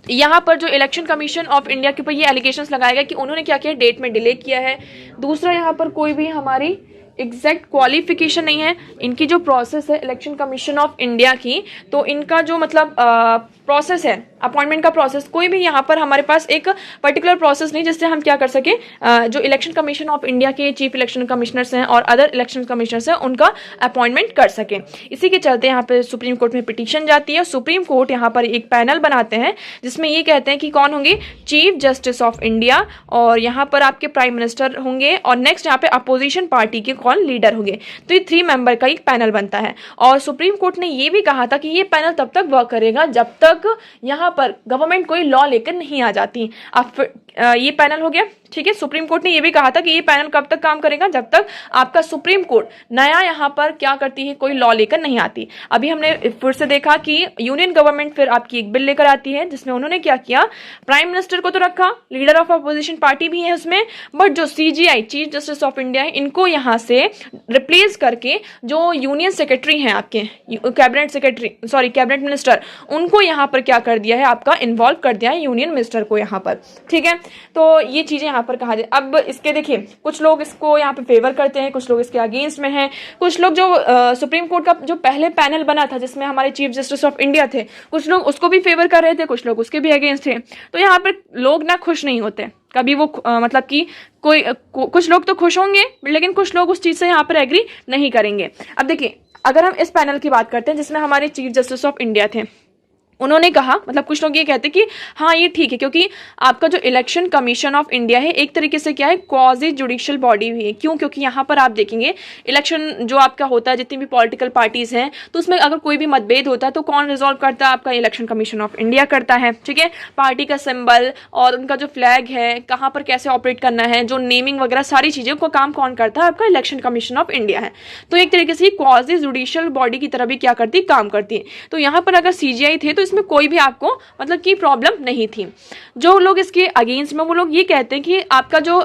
यहाँ पर जो इलेक्शन कमीशन ऑफ इंडिया के ऊपर ये एलिगेशंस लगाया गया कि उन्होंने क्या किया, डेट में डिले किया है। दूसरा, यहाँ पर कोई भी हमारी एग्जैक्ट क्वालिफिकेशन नहीं है। इनकी जो प्रोसेस है इलेक्शन कमीशन ऑफ इंडिया की, तो इनका जो मतलब प्रोसेस है अपॉइंटमेंट का प्रोसेस, कोई भी यहाँ पर हमारे पास एक पर्टिकुलर प्रोसेस नहीं जिससे हम क्या कर सके, जो इलेक्शन कमीशन ऑफ इंडिया के चीफ इलेक्शन कमिश्नर्स हैं और अदर इलेक्शन कमिश्नर्स हैं उनका अपॉइंटमेंट कर सके। इसी के चलते यहाँ पे सुप्रीम कोर्ट में पिटीशन जाती है। सुप्रीम कोर्ट यहाँ पर एक पैनल बनाते हैं जिसमें ये कहते हैं कि कौन होंगे, चीफ जस्टिस ऑफ इंडिया, और यहाँ पर आपके प्राइम मिनिस्टर होंगे, और नेक्स्ट यहाँ पे अपोजिशन पार्टी के कौन लीडर होंगे। तो ये 3 मेंबर का एक पैनल बनता है। और सुप्रीम कोर्ट ने ये भी कहा था कि ये पैनल तब तक वर्क करेगा जब तक यहाँ पर गवर्नमेंट कोई लॉ लेकर नहीं आ जाती। अब ये पैनल हो गया, ठीक है। सुप्रीम कोर्ट ने ये भी कहा था कि ये पैनल कब तक काम करेगा, जब तक आपका सुप्रीम कोर्ट नया यहाँ पर क्या करती है, कोई लॉ लेकर नहीं आती। अभी हमने फिर से देखा कि यूनियन गवर्नमेंट फिर आपकी एक बिल लेकर आती है जिसमें उन्होंने क्या किया, प्राइम मिनिस्टर को तो रखा, लीडर ऑफ अपोजिशन पार्टी भी है उसमें, बट जो CGI chief justice of India है इनको यहाँ से रिप्लेस करके जो यूनियन सेक्रेटरी हैं आपके कैबिनेट सेक्रेटरी कैबिनेट मिनिस्टर, उनको यहाँ पर क्या कर दिया है, आपका इन्वॉल्व कर दिया है यूनियन मिनिस्टर को यहाँ पर, ठीक है। तो ये चीजें यहाँ पर कहा जाए। अब इसके देखिए कुछ लोग इसको यहाँ पे फेवर करते हैं, कुछ लोग इसके अगेंस्ट में हैं, कुछ लोग जो सुप्रीम कोर्ट का जो पहले पैनल बना था जिसमें हमारे चीफ जस्टिस ऑफ इंडिया थे, कुछ लोग उसको भी फेवर कर रहे थे, कुछ लोग उसके भी अगेंस्ट थे। तो यहाँ पर लोग ना खुश नहीं होते कभी, वो मतलब कि कुछ लोग तो खुश होंगे लेकिन कुछ लोग उस चीज से यहाँ पर एग्री नहीं करेंगे। अब देखिए अगर हम इस पैनल की बात करते हैं जिसमें हमारे चीफ जस्टिस ऑफ इंडिया थे, उन्होंने कहा, मतलब कुछ लोग ये कहते कि हाँ ये ठीक है, क्योंकि आपका जो इलेक्शन कमीशन ऑफ इंडिया है एक तरीके से क्या है, क्वाजी जुडिशियल बॉडी भी है। क्यों, क्योंकि यहाँ पर आप देखेंगे इलेक्शन जो आपका होता है, जितनी भी पॉलिटिकल पार्टीज हैं, तो उसमें अगर कोई भी मतभेद होता है तो कौन रिजॉल्व करता है, आपका इलेक्शन कमीशन ऑफ इंडिया करता है, ठीक है। पार्टी का सिंबल और उनका जो फ्लैग है, कहाँ पर कैसे ऑपरेट करना है, जो नेमिंग वगैरह सारी चीज़ों का काम कौन करता है, आपका इलेक्शन कमीशन ऑफ इंडिया है। तो एक तरीके से क्वाजी जुडिशियल बॉडी की तरह भी क्या करती है, काम करती है। तो यहाँ पर अगर सीजीआई थे तो इसमें कोई भी आपको मतलब की प्रॉब्लम नहीं थी। जो लोग इसके अगेंस्ट में, वो लोग ये कहते हैं कि आपका जो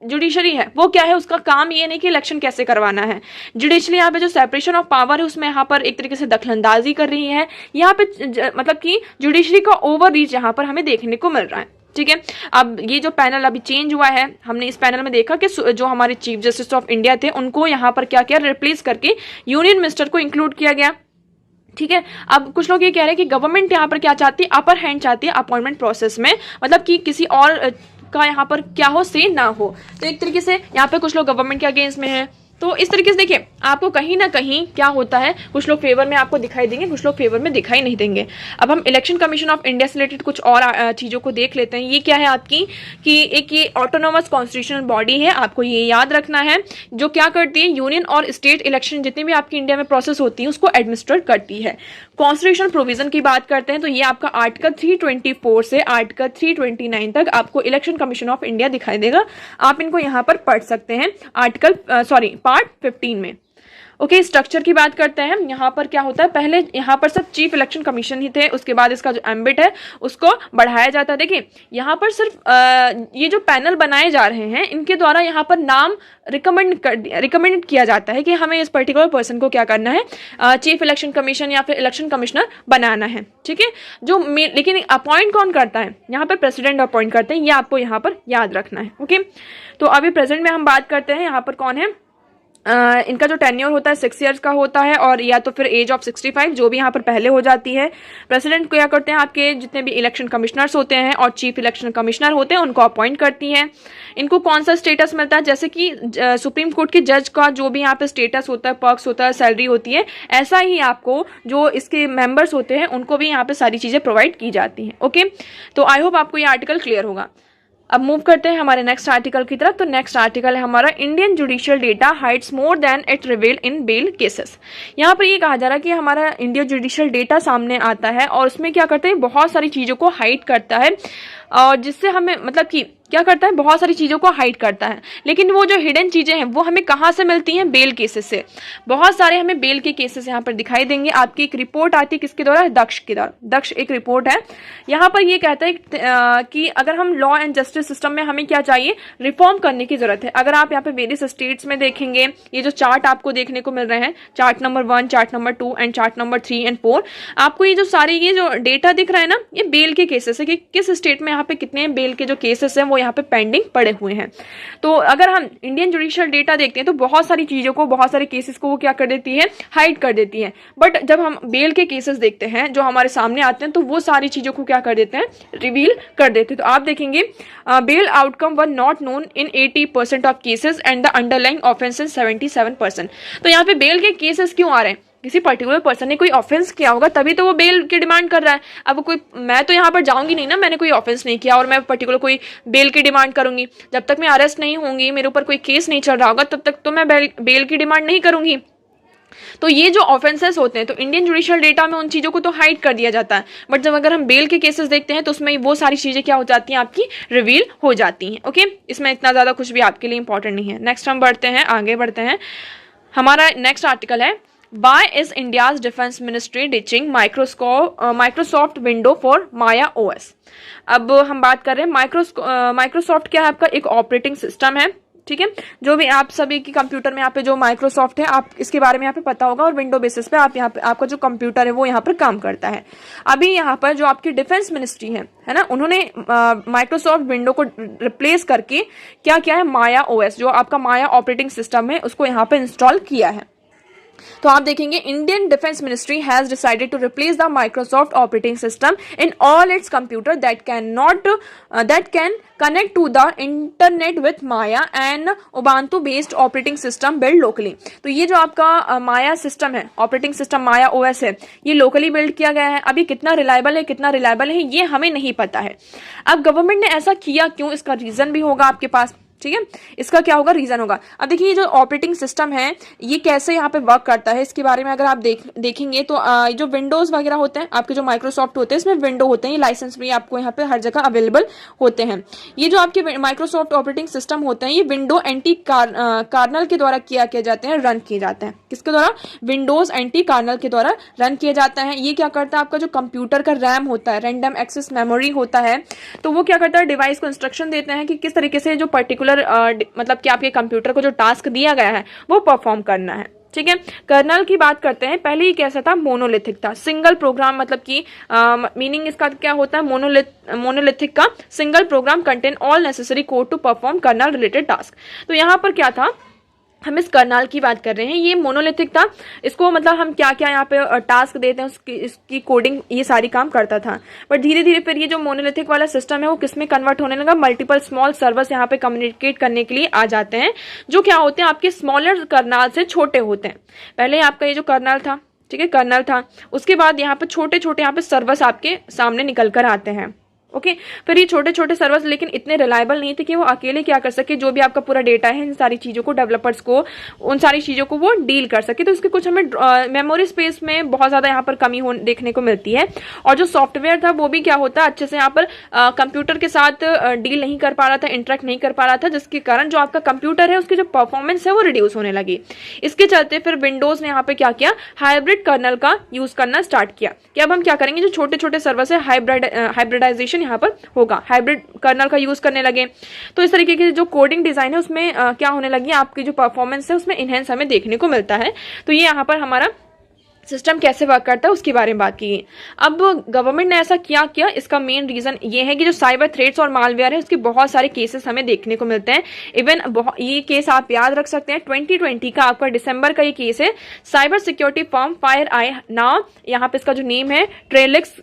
जुडिशरी है वो क्या है, उसका काम ये नहीं कि इलेक्शन कैसे करवाना है। जुडिशरी यहाँ पे जो सेपरेशन ऑफ पावर है उसमें यहाँ पर एक तरीके से दखलंदाजी कर रही है। यहाँ पे मतलब कि जुडिशरी का ओवर रीच यहाँ पर हमें देखने को मिल रहा है, ठीक है। अब ये जो पैनल अभी चेंज हुआ है, हमने इस पैनल में देखा कि जो हमारे चीफ जस्टिस ऑफ इंडिया थे उनको यहाँ पर क्या किया, रिप्लेस करके यूनियन मिनिस्टर को इंक्लूड किया गया, ठीक है। अब कुछ लोग ये कह रहे हैं कि गवर्नमेंट यहाँ पर क्या चाहती है, अपर हैंड चाहती है अपॉइंटमेंट प्रोसेस में, मतलब कि किसी और का यहाँ पर क्या हो, से ना हो। तो एक तरीके से यहाँ पे कुछ लोग गवर्नमेंट के अगेंस्ट में है। तो इस तरीके से देखिए आपको कहीं ना कहीं क्या होता है, कुछ लोग फेवर में आपको दिखाई देंगे, कुछ लोग फेवर में दिखाई नहीं देंगे। अब हम इलेक्शन कमीशन ऑफ इंडिया से रिलेटेड कुछ और चीज़ों को देख लेते हैं। ये क्या है आपकी, कि एक ये ऑटोनोमस कॉन्स्टिट्यूशनल बॉडी है, आपको ये याद रखना है, जो क्या करती है, यूनियन और स्टेट इलेक्शन जितनी भी आपकी इंडिया में प्रोसेस होती है उसको एडमिनिस्ट्रेट करती है। कॉन्स्टिट्यूशनल प्रोविजन की बात करते हैं तो ये आपका आर्टिकल 324 से आर्टिकल 329 तक आपको इलेक्शन कमीशन ऑफ इंडिया दिखाई देगा। आप इनको यहाँ पर पढ़ सकते हैं आर्टिकल पार्ट 15 में। ओके, स्ट्रक्चर की बात करते हैं। यहाँ पर क्या होता है, पहले यहाँ पर सब चीफ इलेक्शन कमीशन ही थे, उसके बाद इसका जो एम्बिट है उसको बढ़ाया जाता है। देखिए यहाँ पर सिर्फ ये जो पैनल बनाए जा रहे हैं इनके द्वारा यहाँ पर नाम रिकमेंड किया जाता है कि हमें इस पर्टिकुलर पर्सन को क्या करना है, चीफ इलेक्शन कमीशन या फिर इलेक्शन कमिश्नर बनाना है। ठीक है, जो लेकिन अपॉइंट कौन करता है, यहाँ पर प्रेसिडेंट अपॉइंट करते हैं, ये आपको यहाँ पर याद रखना है। ओके, तो अभी प्रेजेंट में हम बात करते हैं, यहाँ पर कौन है, इनका जो टेन्योर होता है 6 ईयर्स का होता है, और या तो फिर एज ऑफ 65 जो भी यहाँ पर पहले हो जाती है। प्रेसिडेंट को क्या करते हैं, आपके जितने भी इलेक्शन कमिश्नर्स होते हैं और चीफ इलेक्शन कमिश्नर होते हैं उनको अपॉइंट करती है। इनको कौन सा स्टेटस मिलता है, जैसे कि सुप्रीम कोर्ट के जज का जो भी यहाँ पे स्टेटस होता है, पर्क्स होता है, सैलरी होती है, ऐसा ही आपको जो इसके मेंबर्स होते हैं उनको भी यहाँ पे सारी चीज़ें प्रोवाइड की जाती हैं। ओके, तो आई होप आपको ये आर्टिकल क्लियर होगा। अब मूव करते हैं हमारे नेक्स्ट आर्टिकल की तरफ। तो नेक्स्ट आर्टिकल है हमारा, Indian judicial data hides more than it reveal in bail cases. यहाँ पर ये कहा जा रहा है कि हमारा इंडियन जुडिशियल डेटा सामने आता है और उसमें क्या करते हैं, बहुत सारी चीज़ों को हाइड करता है, और जिससे हमें मतलब कि क्या करता है, बहुत सारी चीज़ों को हाइड करता है। लेकिन वो जो हिडन चीज़ें हैं वो हमें कहाँ से मिलती हैं, बेल केसेस से। बहुत सारे हमें बेल के केसेस यहाँ पर दिखाई देंगे। आपकी एक रिपोर्ट आती है किसके द्वारा, दक्ष के द्वारा। दक्ष एक रिपोर्ट है, यहाँ पर ये कहता है कि अगर हम लॉ एंड जस्टिस सिस्टम में हमें क्या चाहिए, रिफॉर्म करने की जरूरत है। अगर आप यहाँ पे वेरियस स्टेट्स में देखेंगे, ये जो चार्ट आपको देखने को मिल रहे हैं, chart number 1, chart number 2 and chart number 3 and 4, आपको ये जो सारे ये जो डेटा दिख रहा है ना, ये बेल के केसेस है कि किस स्टेट में यहाँ पे कितने बेल के जो केसेस हैं वो यहाँ पे पेंडिंग पड़े हुए हैं। तो अगर हम इंडियन जुडिशियल डेटा देखते हैं तो बहुत सारी चीजों को, बहुत सारे केसेस को वो क्या कर देती है, हाइड कर देती है। बट जब हम बेल के केसेस देखते हैं जो हमारे सामने आते हैं तो वो सारी चीजों को क्या कर देते हैं, रिवील कर देते हैं। तो आप देखेंगे bail outcome were not known in 80% of cases and the underlying offence 77%। तो यहाँ पे बेल के केसेस क्यों आ रहे हैं, किसी पर्टिकुलर पर्सन ने कोई ऑफेंस किया होगा तभी तो वो बेल की डिमांड कर रहा है। अब कोई, मैं तो यहाँ पर जाऊंगी नहीं ना, मैंने कोई ऑफेंस नहीं किया और मैं पर्टिकुलर कोई बेल की डिमांड करूंगी। जब तक मैं अरेस्ट नहीं होंगी, मेरे ऊपर कोई केस नहीं चल रहा होगा, तब तक तो मैं बेल की डिमांड नहीं करूंगी। तो ये जो ऑफेंसेस होते हैं तो इंडियन जुडिशियल डेटा में उन चीज़ों को तो हाइड कर दिया जाता है, बट जब अगर हम बेल के केसेस देखते हैं तो उसमें वो सारी चीज़ें क्या हो जाती हैं, आपकी रिवील हो जाती हैं। ओके, इसमें इतना ज़्यादा कुछ भी आपके लिए इंपॉर्टेंट नहीं है। नेक्स्ट हम बढ़ते हैं, आगे बढ़ते हैं। हमारा नेक्स्ट आर्टिकल है, Why is India's Defense Ministry ditching Microsoft Windows for Maya OS? अब हम बात कर रहे हैं माइक्रोसॉफ्ट क्या है, आपका एक ऑपरेटिंग सिस्टम है। ठीक है, जो भी आप सभी की कंप्यूटर में यहाँ पे जो माइक्रोसॉफ्ट है, आप इसके बारे में यहाँ पे पता होगा, और विंडो बेसिस पे आप यहाँ पे आपका जो कंप्यूटर है वो यहाँ पर काम करता है। अभी यहाँ पर जो आपकी डिफेंस मिनिस्ट्री है ना, उन्होंने माइक्रोसॉफ्ट विंडो को रिप्लेस करके क्या किया है, माया ओएस, जो आपका माया ऑपरेटिंग सिस्टम है, उसको यहाँ पे इंस्टॉल किया है। तो आप देखेंगे Indian defence ministry has decided to replace the Microsoft operating system in all its computer that can connect to the internet with Maya and Ubuntu based operating system build locally. तो ये जो आपका माया सिस्टम है, ऑपरेटिंग सिस्टम माया ओएस है, ये locally build किया गया है। अभी कितना रिलायबल है ये हमें नहीं पता है। अब गवर्नमेंट ने ऐसा किया क्यों, इसका रीजन भी होगा आपके पास। ठीक है, इसका क्या होगा, रीजन होगा। अब देखिए, ये जो ऑपरेटिंग सिस्टम है ये कैसे यहाँ पे वर्क करता है, इसके बारे में अगर आप देखेंगे तो जो विंडोज वगैरह होते हैं, आपके जो माइक्रोसॉफ्ट होते हैं, इसमें विंडो होते हैं, ये लाइसेंस भी आपको यहाँ पे हर जगह अवेलेबल होते हैं। ये जो आपके माइक्रोसॉफ्ट ऑपरेटिंग सिस्टम होते हैं, ये विंडो एंटी कार्नल के द्वारा किया जाते हैं, रन किए जाते हैं। किसके द्वारा, विंडोज एंटी कार्नल के द्वारा रन किए जाता है। ये क्या करता है, आपका जो कंप्यूटर का रैम होता है, रैंडम एक्सेस मेमोरी होता है, तो वो क्या करता है, डिवाइस को इंस्ट्रक्शन देते हैं कि किस तरीके से जो पर्टिकुलर मतलब कि आपके कंप्यूटर को जो टास्क दिया गया है वो परफॉर्म करना है। ठीक है, कर्नल की बात करते हैं। पहले ही कैसा था, मोनोलिथिक था, सिंगल प्रोग्राम, मतलब कि मीनिंग इसका क्या होता है, मोनोलिथिक का single program contain all necessary code to perform kernel related task. तो यहाँ पर क्या था, हम इस करनाल की बात कर रहे हैं। ये मोनोलिथिक था, इसको मतलब हम क्या क्या यहाँ पे टास्क देते हैं इसकी कोडिंग ये सारी काम करता था। बट धीरे धीरे फिर ये जो मोनोलिथिक वाला सिस्टम है वो किस में कन्वर्ट होने लगा, मल्टीपल स्मॉल सर्वर्स यहाँ पे कम्युनिकेट करने के लिए आ जाते हैं, जो क्या होते हैं आपके स्मॉलर करनाल से छोटे होते हैं। पहले आपका ये जो करनाल था, ठीक है, कर्नल था, उसके बाद यहाँ पे छोटे छोटे यहाँ पे सर्वर्स आपके सामने निकल कर आते हैं। ओके फिर ये छोटे छोटे सर्वर्स लेकिन इतने रिलायबल नहीं थे कि वो अकेले क्या कर सके, जो भी आपका पूरा डेटा है इन सारी चीज़ों को, डेवलपर्स को उन सारी चीज़ों को वो डील कर सके। तो इसके कुछ हमें मेमोरी स्पेस में बहुत ज़्यादा यहाँ पर कमी देखने को मिलती है। और जो सॉफ्टवेयर था वो भी क्या होता है अच्छे से यहाँ पर कंप्यूटर के साथ डील नहीं कर पा रहा था, इंटरेक्ट नहीं कर पा रहा था, जिसके कारण जो आपका कंप्यूटर है उसकी जो परफॉर्मेंस है वो रिड्यूस होने लगी। इसके चलते फिर विंडोज ने यहाँ पे क्या किया, हाइब्रिड कर्नल का यूज करना स्टार्ट किया कि अब हम क्या करेंगे, जो छोटे छोटे सर्वर्स है हाइब्रिडाइजेशन यहाँ पर होगा, हाइब्रिड कर्नल का यूज करने लगे। तो इस तरीके की जो कोडिंग डिजाइन है उसमें क्या होने लगी, आपकी जो परफॉर्मेंस है उसमें इनहेंस हमें देखने को मिलता है। तो ये यहाँ पर हमारा सिस्टम कैसे वर्क करता है उसके बारे में बात की। अब गवर्नमेंट ने ऐसा किया, इसका मेन रीजन ये है कि जो साइबर थ्रेट्स और मालवेयर है उसके बहुत सारे केसेस हमें देखने को मिलते हैं। इवन ये केस आप याद रख सकते हैं, 2020 का आपका दिसंबर का ये केस है। Cyber security firm FireEye now, यहाँ पे इसका जो नेम है ट्रेलिक्स,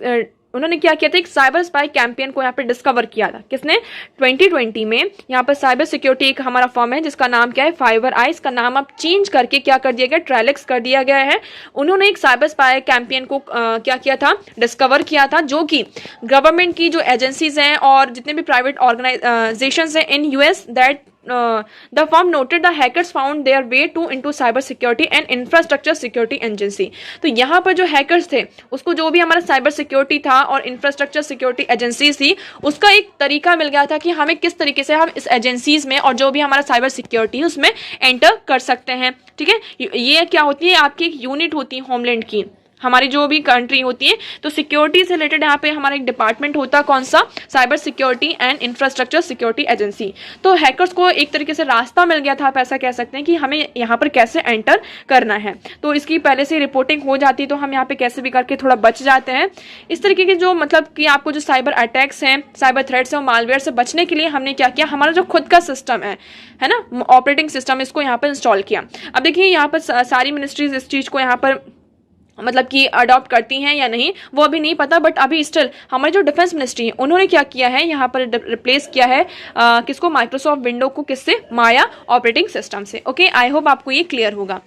उन्होंने क्या किया था, एक साइबर स्पाई कैंपेन को यहाँ पे डिस्कवर किया था। किसने, 2020 में। यहाँ पर साइबर सिक्योरिटी एक हमारा फर्म है जिसका नाम क्या है, FireEye, इसका नाम अब चेंज करके क्या कर दिया गया, ट्रेलिक्स कर दिया गया है। उन्होंने एक साइबर स्पाई कैंपेन को क्या किया था, डिस्कवर किया था, जो कि गवर्नमेंट की जो एजेंसीज हैं और जितने भी प्राइवेट ऑर्गेनाइजेशंस हैं in US, that the firm noted the hackers found their way to into cyber security and infrastructure security agency। तो यहाँ पर जो हैकर्स थे उसको जो भी हमारा साइबर सिक्योरिटी था और इंफ्रास्ट्रक्चर सिक्योरिटी एजेंसीज थी उसका एक तरीका मिल गया था कि हमें किस तरीके से हम इस एजेंसीज में और जो भी हमारा साइबर सिक्योरिटी है उसमें एंटर कर सकते हैं। ठीक है, ये क्या होती है, आपकी एक यूनिट होती है होमलैंड की, हमारी जो भी कंट्री होती है, तो सिक्योरिटी से रिलेटेड यहाँ पे हमारा एक डिपार्टमेंट होता है, कौन सा, cyber security and infrastructure security agency. तो हैकर्स को एक तरीके से रास्ता मिल गया था, आप ऐसा कह सकते हैं कि हमें यहाँ पर कैसे एंटर करना है। तो इसकी पहले से रिपोर्टिंग हो जाती है तो हम यहाँ पे कैसे भी करके थोड़ा बच जाते हैं। इस तरीके के जो मतलब कि आपको जो साइबर अटैक्स हैं, साइबर थ्रेट्स हैं, मालवेयर से बचने के लिए हमने क्या किया, हमारा जो खुद का सिस्टम है ना, ऑपरेटिंग सिस्टम, इसको यहाँ पर इंस्टॉल किया। अब देखिए यहाँ पर सारी मिनिस्ट्रीज इस चीज़ को यहाँ पर मतलब कि अडॉप्ट करती हैं या नहीं वो अभी नहीं पता, बट अभी स्टिल हमारी जो डिफेंस मिनिस्ट्री है उन्होंने क्या किया है, यहाँ पर रिप्लेस किया है किसको, माइक्रोसॉफ्ट विंडो को, किससे, माया ऑपरेटिंग सिस्टम से। ओके, आई होप आपको ये क्लियर होगा।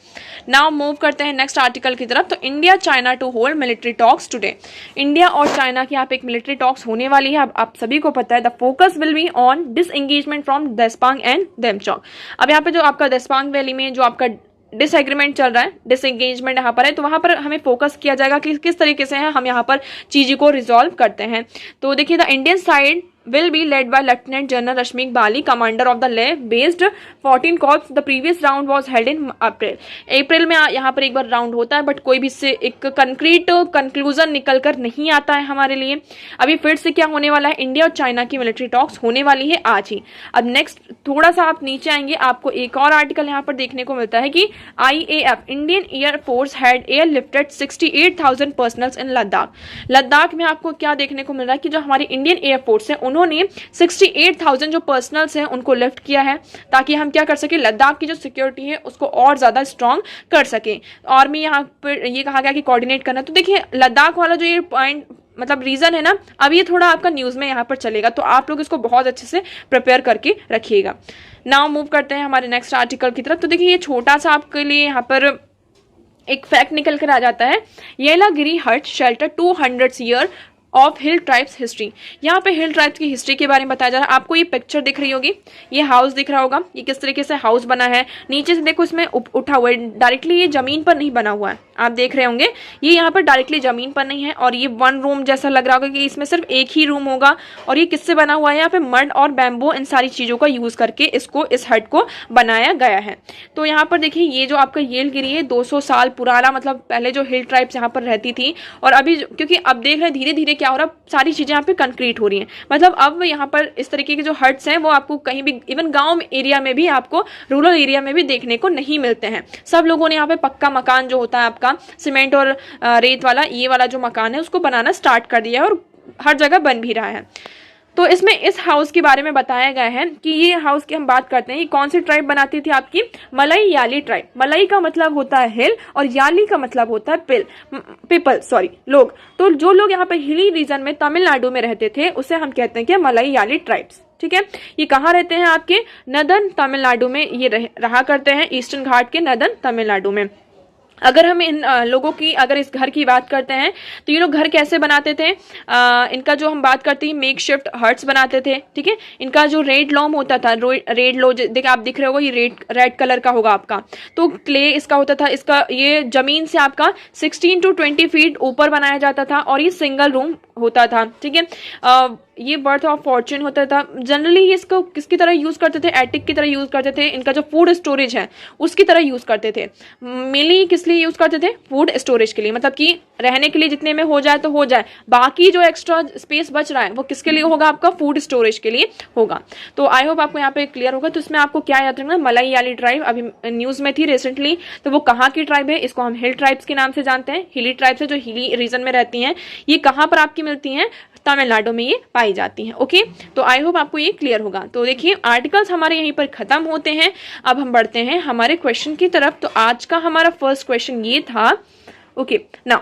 नाउ मूव करते हैं नेक्स्ट आर्टिकल की तरफ। तो India China to hold military talks today. India और चाइना की यहाँ पे एक मिलिट्री टॉक्स होने वाली है। अब आप सभी को पता है the focus will be on disengagement from Depsang and Demchok. अब यहाँ पे जो आपका देसपांग वैली में जो आपका डिसएग्रीमेंट चल रहा है, डिसएंगेजमेंट यहाँ पर है, तो वहां पर हमें फोकस किया जाएगा कि किस तरीके से हम यहाँ पर चीज़ों को रिजॉल्व करते हैं। तो देखिए, the Indian side will be led by Lieutenant General Rashmik Bali, commander of the Leh-based 14 Corps. The previous round was held in April. अप्रैल में यहाँ पर एक बार राउंड होता है, बट कोई भी इससे एक कंक्रीट कंक्लूजन निकल कर नहीं आता है हमारे लिए। अभी फिर से क्या होने वाला है, इंडिया और चाइना की मिलिट्री टॉक्स होने वाली है आज ही। अब नेक्स्ट थोड़ा सा आप नीचे आएंगे, आपको एक और आर्टिकल यहाँ पर देखने को मिलता है कि IAF Indian air force had airlifted 68,000 personnels in Ladakh. Ladakh में आपको क्या देखने को मिल रहा है कि जो हमारी इंडियन एयरफोर्स है उन्होंने 68,000 जो पर्सनल्स हैं उनको लिफ्ट किया है, ताकि हम क्या कर सके, लद्दाख की जो सिक्योरिटी है उसको और ज़्यादा स्ट्रॉन्ग कर सके। आर्मी यहाँ पर ये कहा गया कि कोऑर्डिनेट करना। तो देखिए, लद्दाख वाला जो ये पॉइंट मतलब रीजन है ना, अब ये थोड़ा आपका न्यूज़ में यहाँ पर चलेगा, तो आप लोग इसको बहुत अच्छे से प्रिपेयर करके रखिएगा। नाउ मूव करते हैं हमारे नेक्स्ट आर्टिकल की तरफ। तो देखिए, ये छोटा सा आपके लिए यहाँ पर एक फैक्ट निकल कर आ जाता है। येलागिरी हट shelter 200 year of hill tribes history. यहाँ पे हिल ट्राइब्स की हिस्ट्री के बारे में बताया जा रहा है। आपको ये पिक्चर दिख रही होगी, ये हाउस दिख रहा होगा, ये किस तरीके से हाउस बना है। नीचे से देखो, इसमें उठा हुआ है, डायरेक्टली ये जमीन पर नहीं बना हुआ है, आप देख रहे होंगे ये यहाँ पर डायरेक्टली जमीन पर नहीं है। और ये वन रूम जैसा लग रहा होगा कि इसमें सिर्फ एक ही रूम होगा। और ये किससे बना हुआ है, यहाँ पे मड और बैम्बो इन सारी चीज़ों का यूज़ करके इसको, इस हट को बनाया गया है। तो यहाँ पर देखिए, ये जो आपका येलगिरी है 200 साल पुराना, मतलब पहले जो हिल ट्राइब्स यहाँ पर रहती थी, और अभी क्योंकि अब देख रहे हैं धीरे धीरे क्या हो रहा है, सारी चीजें यहाँ पे कंक्रीट हो रही हैं। मतलब अब यहाँ पर इस तरीके के जो हट्स हैं वो आपको कहीं भी, इवन गांव एरिया में भी, आपको रूरल एरिया में भी देखने को नहीं मिलते हैं। सब लोगों ने यहाँ पे पक्का मकान जो होता है आपका सीमेंट और रेत वाला, ये वाला जो मकान है उसको बनाना स्टार्ट कर दिया है और हर जगह बन भी रहा है। तो इसमें इस हाउस के बारे में बताया गया है कि ये हाउस की हम बात करते हैं, ये कौन सी ट्राइब बनाती थी आपकी मलई याली ट्राइब। मलई का मतलब होता है हिल और याली का मतलब होता है पीपल सॉरी लोग। तो जो लोग यहाँ पे हिली रीजन में तमिलनाडु में रहते थे उसे हम कहते हैं कि मलई याली ट्राइब्स। ठीक है, ये कहाँ रहते हैं आपके नदन तमिलनाडु में ये रहा करते हैं, ईस्टर्न घाट के नदन तमिलनाडु में। अगर हम इन लोगों की अगर इस घर की बात करते हैं तो ये लोग घर कैसे बनाते थे, इनका जो हम बात करते हैं मेक शिफ्ट हट्स बनाते थे। ठीक है, इनका जो रेड लॉम होता था, रेड लो देखिए आप दिख रहे होगा, ये रेड कलर का होगा आपका, तो क्ले इसका होता था, इसका ये जमीन से आपका 16 to 20 फीट ऊपर बनाया जाता था और ये सिंगल रूम होता था। ठीक है, ये बर्थ ऑफ फॉर्चून होता था। जनरली इसको किसकी तरह यूज करते थे, एटिक की तरह यूज करते थे, इनका जो फूड स्टोरेज है उसकी तरह यूज करते थे। मेनली किस लिए यूज करते थे, फूड स्टोरेज के लिए, मतलब कि रहने के लिए जितने में हो जाए तो हो जाए, बाकी जो एक्स्ट्रा स्पेस बच रहा है वो किसके लिए होगा, आपका फूड स्टोरेज के लिए होगा। तो आई होप आपको यहाँ पे क्लियर होगा। तो इसमें आपको क्या याद रखना, मलई याली ट्राइब अभी न्यूज में थी रिसेंटली, तो वो कहाँ की ट्राइब है, इसको हम हिल ट्राइब्स के नाम से जानते हैं। हिली ट्राइब्स है जो हिली रीजन में रहती हैं, ये कहाँ पर आपकी मिलती हैं, तमिलनाडु में ये पाई जाती हैं। ओके, तो आई होप आपको ये क्लियर होगा। तो देखिए आर्टिकल्स हमारे यहीं पर खत्म होते हैं, अब हम बढ़ते हैं हमारे क्वेश्चन की तरफ। तो आज का हमारा फर्स्ट क्वेश्चन ये था, okay now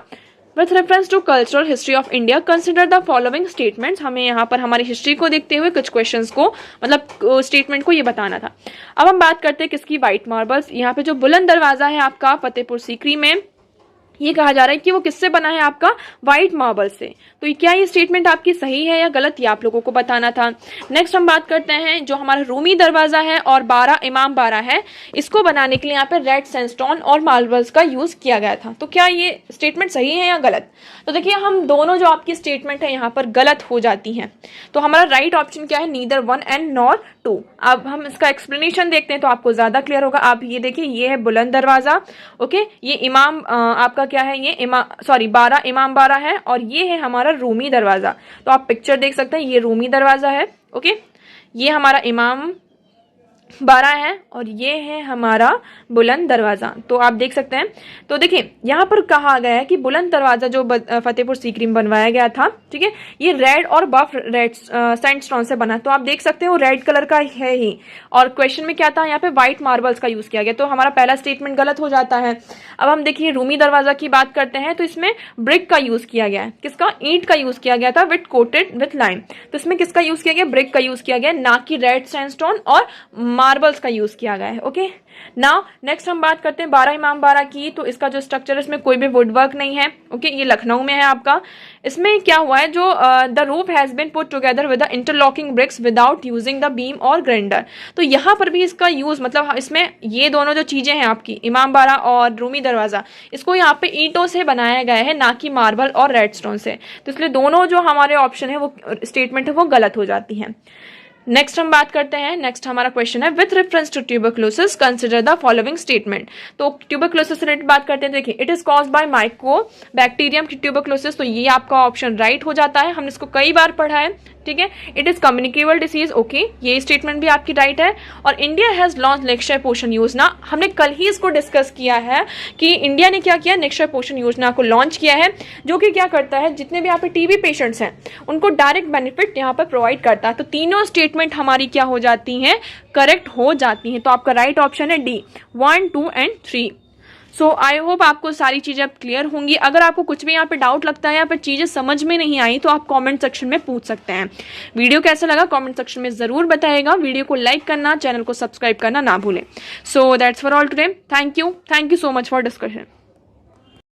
with reference to cultural history of India consider the following statements. हमें यहाँ पर हमारी हिस्ट्री को देखते हुए कुछ क्वेश्चंस को मतलब स्टेटमेंट को ये बताना था। अब हम बात करते हैं किसकी, व्हाइट मार्बल्स। यहाँ पे जो बुलंद दरवाजा है आपका फतेहपुर सीकरी में, ये कहा जा रहा है कि वो किससे बना है, आपका व्हाइट मार्बल से। तो क्या ये स्टेटमेंट आपकी सही है या गलत, ये आप लोगों को बताना था। नेक्स्ट हम बात करते हैं जो हमारा रूमी दरवाजा है और 12 इमाम बाड़ा है, इसको बनाने के लिए यहाँ पे रेड सैंडस्टोन और मार्बल्स का यूज किया गया था। तो क्या ये स्टेटमेंट सही है या गलत। तो देखिए हम दोनों जो आपकी स्टेटमेंट है यहाँ पर गलत हो जाती हैं। तो हमारा राइट ऑप्शन क्या है, नीदर 1 and नॉर 2। अब हम इसका एक्सप्लेनेशन देखते हैं तो आपको ज्यादा क्लियर होगा। आप ये देखिए, ये है बुलंद दरवाजा, ओके, ये इमाम आपका क्या है, ये 12 इमाम बाड़ा है और ये है हमारा रूमी दरवाजा। तो आप पिक्चर देख सकते हैं, ये रूमी दरवाजा है, ओके, ये हमारा इमाम बाड़ा है और ये है हमारा बुलंद दरवाजा। तो आप देख सकते हैं। तो देखिए यहाँ पर कहा गया है कि बुलंद दरवाजा जो फतेहपुर सीकरी में बनवाया गया था, ठीक है, ये रेड और बफ रेड सैंडस्टोन से बना। तो आप देख सकते हैं वो रेड कलर का है ही, और क्वेश्चन में क्या था, यहाँ पे व्हाइट मार्बल्स का यूज किया गया। तो हमारा पहला स्टेटमेंट गलत हो जाता है। अब हम देखिए रूमी दरवाजा की बात करते हैं, तो इसमें ब्रिक का यूज किया गया है, किसका, ईंट का यूज किया गया था विथ कोटेड विथ लाइम। तो इसमें किसका यूज किया गया, ब्रिक का यूज किया गया, ना कि रेड सैंडस्टोन और मार्बल्स का यूज किया गया है। ओके, नाउ नेक्स्ट हम बात करते हैं 12 इमाम बाड़ा की। तो इसका जो स्ट्रक्चर है इसमें कोई भी वुड वर्क नहीं है, ओके, ये लखनऊ में है आपका। इसमें क्या हुआ है, जो the roof has been put together with the interlocking bricks without using the beam और ग्राइंडर। तो यहाँ पर भी इसका यूज, मतलब इसमें ये दोनों जो चीजें हैं आपकी इमाम बाड़ा और रूमी दरवाजा, इसको यहाँ पे ईंटों से बनाया गया है, ना कि मार्बल और रेड स्टोन से। तो इसलिए दोनों जो हमारे ऑप्शन है वो स्टेटमेंट है वो गलत हो जाती है। नेक्स्ट हम बात करते हैं, नेक्स्ट हमारा क्वेश्चन है with reference to tuberculosis consider the following statement. तो ट्यूबरक्लोसिस से रिलेटेड बात करते हैं। देखिए it is caused by mycobacterium tuberculosis. तो ये आपका ऑप्शन राइट हो जाता है, हमने इसको कई बार पढ़ा है, ठीक है। It is communicable disease, okay, ये स्टेटमेंट भी आपकी राइट है। और इंडिया हैज लॉन्च निक्षय पोषण योजना, हमने कल ही इसको डिस्कस किया है कि इंडिया ने क्या किया, निक्षय पोषण योजना को लॉन्च किया है, जो कि क्या करता है, जितने भी यहाँ पे टीबी पेशेंट्स हैं उनको डायरेक्ट बेनिफिट यहाँ पर प्रोवाइड करता है। तो तीनों स्टेटमेंट हमारी क्या हो जाती हैं, करेक्ट हो जाती हैं। तो आपका राइट ऑप्शन है D, 1, 2 and 3। So I hope आपको सारी चीजें अब क्लियर होंगी। अगर आपको कुछ भी यहाँ पे डाउट लगता है या फिर चीजें समझ में नहीं आई तो आप कमेंट सेक्शन में पूछ सकते हैं। वीडियो कैसा लगा कमेंट सेक्शन में जरूर बताइएगा। वीडियो को लाइक करना, चैनल को सब्सक्राइब करना ना भूलें। So that's for all today. Thank you so much for discussion.